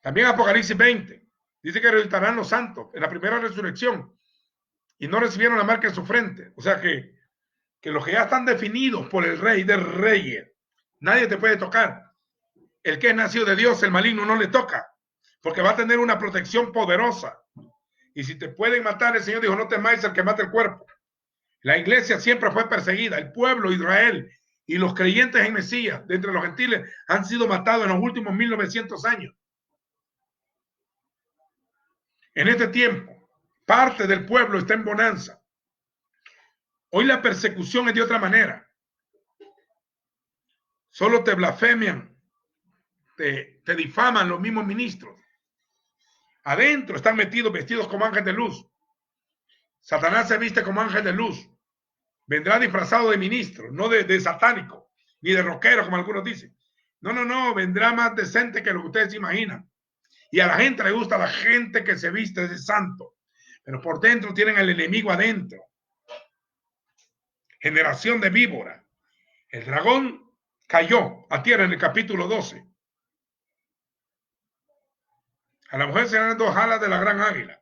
También Apocalipsis 20 dice que resucitarán los santos en la primera resurrección y no recibieron la marca en su frente. O sea que los que ya están definidos por el Rey de Reyes, nadie te puede tocar. El que es nacido de Dios, el maligno no le toca, porque va a tener una protección poderosa. Y si te pueden matar, el Señor dijo, no temáis al que mate el cuerpo. La iglesia siempre fue perseguida, el pueblo Israel y los creyentes en Mesías, de entre los gentiles, han sido matados en los últimos 1900 años. En este tiempo, parte del pueblo está en bonanza. Hoy la persecución es de otra manera. Solo te blasfemian, te difaman los mismos ministros. Adentro están metidos vestidos como ángel de luz. Satanás se viste como ángel de luz. Vendrá disfrazado de ministro, no de satánico, ni de rockero, como algunos dicen. No, vendrá más decente que lo que ustedes imaginan. Y a la gente le gusta la gente que se viste de santo. Pero por dentro tienen al enemigo adentro. Generación de víbora. El dragón cayó a tierra en el capítulo 12. A la mujer se le dan 2 alas de la gran águila.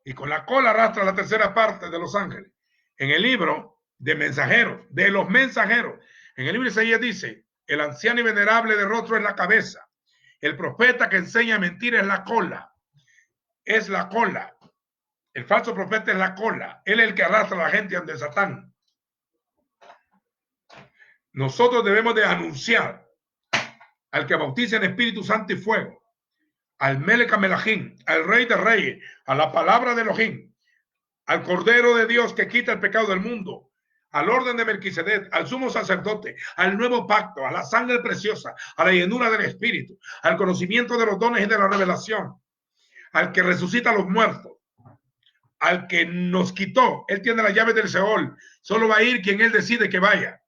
Y con la cola arrastra la tercera parte de los ángeles. En el libro de mensajeros, de los mensajeros, en el libro de Isaías dice, el anciano y venerable de rostro es la cabeza. El profeta que enseña mentira es la cola. Es la cola. El falso profeta es la cola. Él es el que arrastra a la gente ante Satán. Nosotros debemos de anunciar al que bautiza en Espíritu Santo y fuego, al Melech Melachim, al Rey de Reyes, a la palabra de Elohim, al Cordero de Dios que quita el pecado del mundo, al orden de Melquisedec, al sumo sacerdote, al nuevo pacto, a la sangre preciosa, a la llenura del Espíritu, al conocimiento de los dones y de la revelación, al que resucita a los muertos, al que nos quitó. Él tiene las llaves del Seol. Solo va a ir quien él decide que vaya.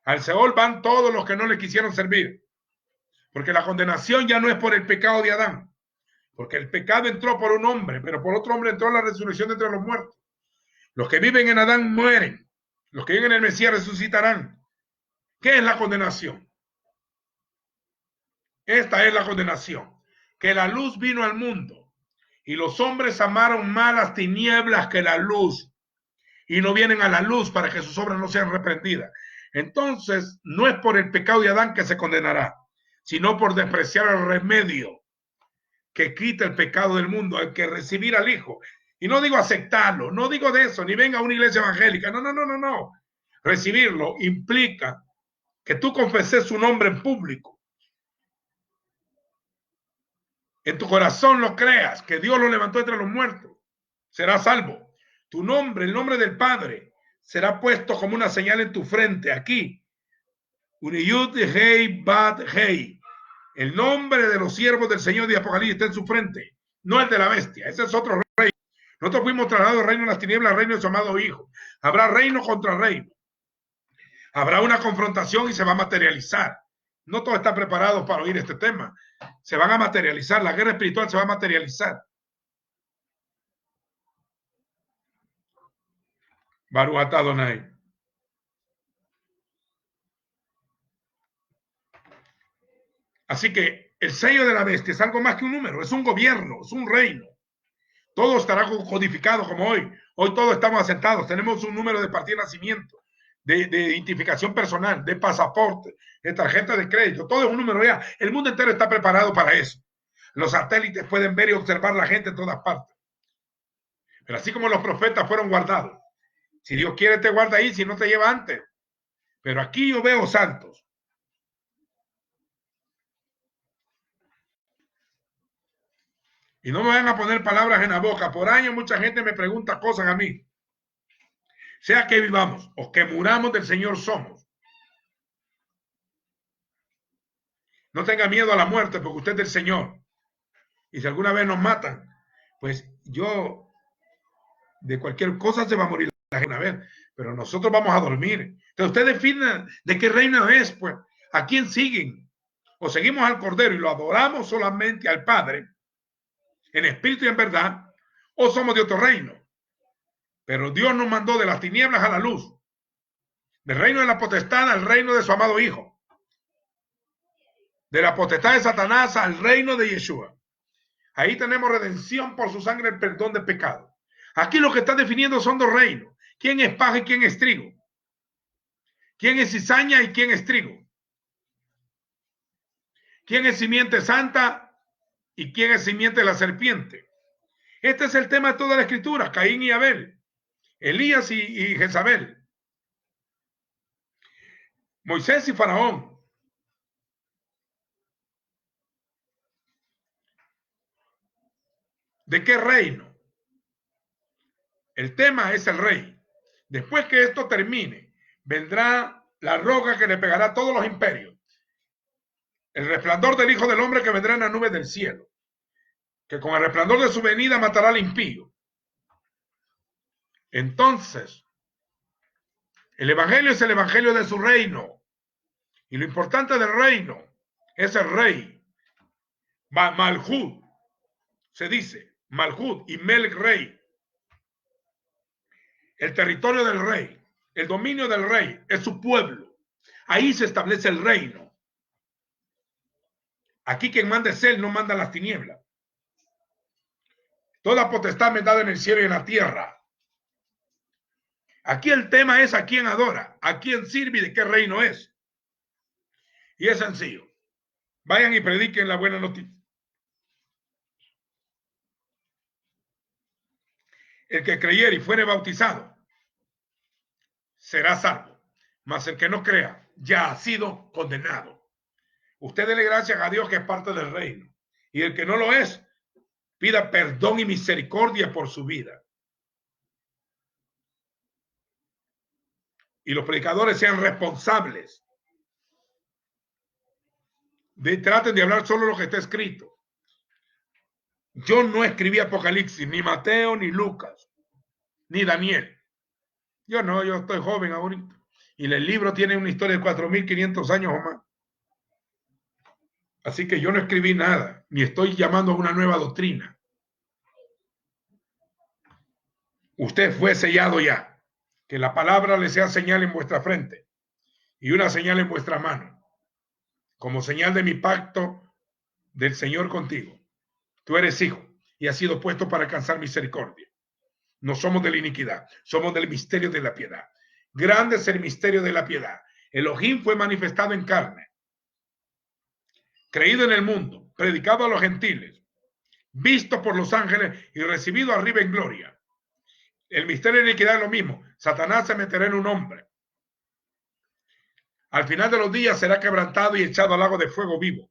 Al Seol van todos los que no le quisieron servir. Porque la condenación ya no es por el pecado de Adán. Porque el pecado entró por un hombre, pero por otro hombre entró la resurrección de entre los muertos. Los que viven en Adán mueren. Los que viven en el Mesías resucitarán. ¿Qué es la condenación? Esta es la condenación. Que la luz vino al mundo y los hombres amaron más las tinieblas que la luz y no vienen a la luz para que sus obras no sean reprendidas. Entonces, no es por el pecado de Adán que se condenará, sino por despreciar el remedio que quita el pecado del mundo, hay que recibir al Hijo. Y no digo aceptarlo, no digo de eso, ni venga a una iglesia evangélica, no. Recibirlo implica que tú confeses su nombre en público. En tu corazón lo creas, que Dios lo levantó entre los muertos, serás salvo. Tu nombre, el nombre del Padre, será puesto como una señal en tu frente, aquí. Uniyud Hei Bat Hei. El nombre de los siervos del Señor de Apocalipsis está en su frente, no el de la bestia. Ese es otro rey. Nosotros fuimos trasladados del reino de las tinieblas al reino de su amado Hijo. Habrá reino contra reino. Habrá una confrontación y se va a materializar. No todos están preparados para oír este tema. Se van a materializar. La guerra espiritual se va a materializar. Baruch atah Adonai. Así que el sello de la bestia es algo más que un número, es un gobierno, es un reino. Todo estará codificado como hoy. Hoy todos estamos asentados, tenemos un número de partida de nacimiento, de identificación personal, de pasaporte, de tarjeta de crédito, todo es un número ya. El mundo entero está preparado para eso. Los satélites pueden ver y observar la gente en todas partes. Pero así como los profetas fueron guardados, si Dios quiere te guarda ahí, si no te lleva antes. Pero aquí yo veo santos. Y no me van a poner palabras en la boca. Por años mucha gente me pregunta cosas a mí. Sea que vivamos o que muramos, del Señor somos. No tenga miedo a la muerte porque usted es del Señor. Y si alguna vez nos matan, pues yo, de cualquier cosa se va a morir la gente una vez, pero nosotros vamos a dormir. Entonces usted defina de qué reino es, pues, a quién siguen. O seguimos al Cordero y lo adoramos solamente al Padre, en espíritu y en verdad, o somos de otro reino. Pero Dios nos mandó de las tinieblas a la luz, del reino de la potestad al reino de su amado Hijo, de la potestad de Satanás al reino de Yeshua. Ahí tenemos redención por su sangre, el perdón de pecado. Aquí lo que está definiendo son dos reinos. ¿Quién es paja y quién es trigo? ¿Quién es cizaña y quién es trigo? ¿Quién es simiente santa y quién es simiente de la serpiente? Este es el tema de toda la escritura, Caín y Abel, Elías y Jezabel, Moisés y Faraón. ¿De qué reino? El tema es el rey. Después que esto termine, vendrá la roca que le pegará a todos los imperios. El resplandor del Hijo del Hombre que vendrá en las nubes del cielo, que con el resplandor de su venida matará al impío. Entonces, el evangelio es el evangelio de su reino. Y lo importante del reino es el rey. Malhud, se dice, Malhud y Melech rey. El territorio del rey, el dominio del rey es su pueblo. Ahí se establece el reino. Aquí quien manda es él, no manda las tinieblas. Toda potestad me dada en el cielo y en la tierra. Aquí el tema es a quién adora, a quién sirve y de qué reino es. Y es sencillo. Vayan y prediquen la buena noticia. El que creyere y fuere bautizado será salvo, mas el que no crea ya ha sido condenado. Usted dele gracias a Dios que es parte del reino. Y el que no lo es, pida perdón y misericordia por su vida. Y los predicadores sean responsables. Traten de hablar solo lo que está escrito. Yo no escribí Apocalipsis, ni Mateo, ni Lucas, ni Daniel. Yo estoy joven ahorita. Y el libro tiene una historia de 4.500 años o más. Así que yo no escribí nada, ni estoy llamando a una nueva doctrina. Usted fue sellado ya. Que la palabra le sea señal en vuestra frente y una señal en vuestra mano, como señal de mi pacto del Señor contigo. Tú eres hijo y has sido puesto para alcanzar misericordia. No somos de la iniquidad, somos del misterio de la piedad. Grande es el misterio de la piedad. Elohim fue manifestado en carne, creído en el mundo, predicado a los gentiles, visto por los ángeles y recibido arriba en gloria. El misterio de la iniquidad es lo mismo. Satanás se meterá en un hombre. Al final de los días será quebrantado y echado al lago de fuego vivo.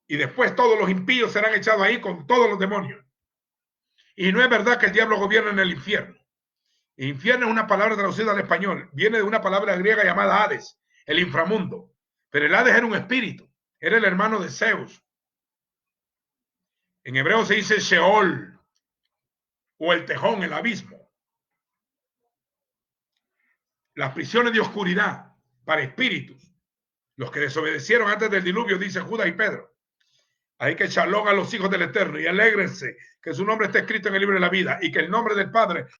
Y después todos los impíos serán echados ahí con todos los demonios. Y no es verdad que el diablo gobierna en el infierno. El infierno es una palabra traducida al español. Viene de una palabra griega llamada Hades, el inframundo. Pero el Hades era un espíritu. Era el hermano de Zeus. En hebreo se dice Sheol o el tejón, el abismo. Las prisiones de oscuridad para espíritus. Los que desobedecieron antes del diluvio, dice Judas y Pedro. Hay que shalom a los hijos del Eterno y alégrense que su nombre está escrito en el libro de la vida y que el nombre del Padre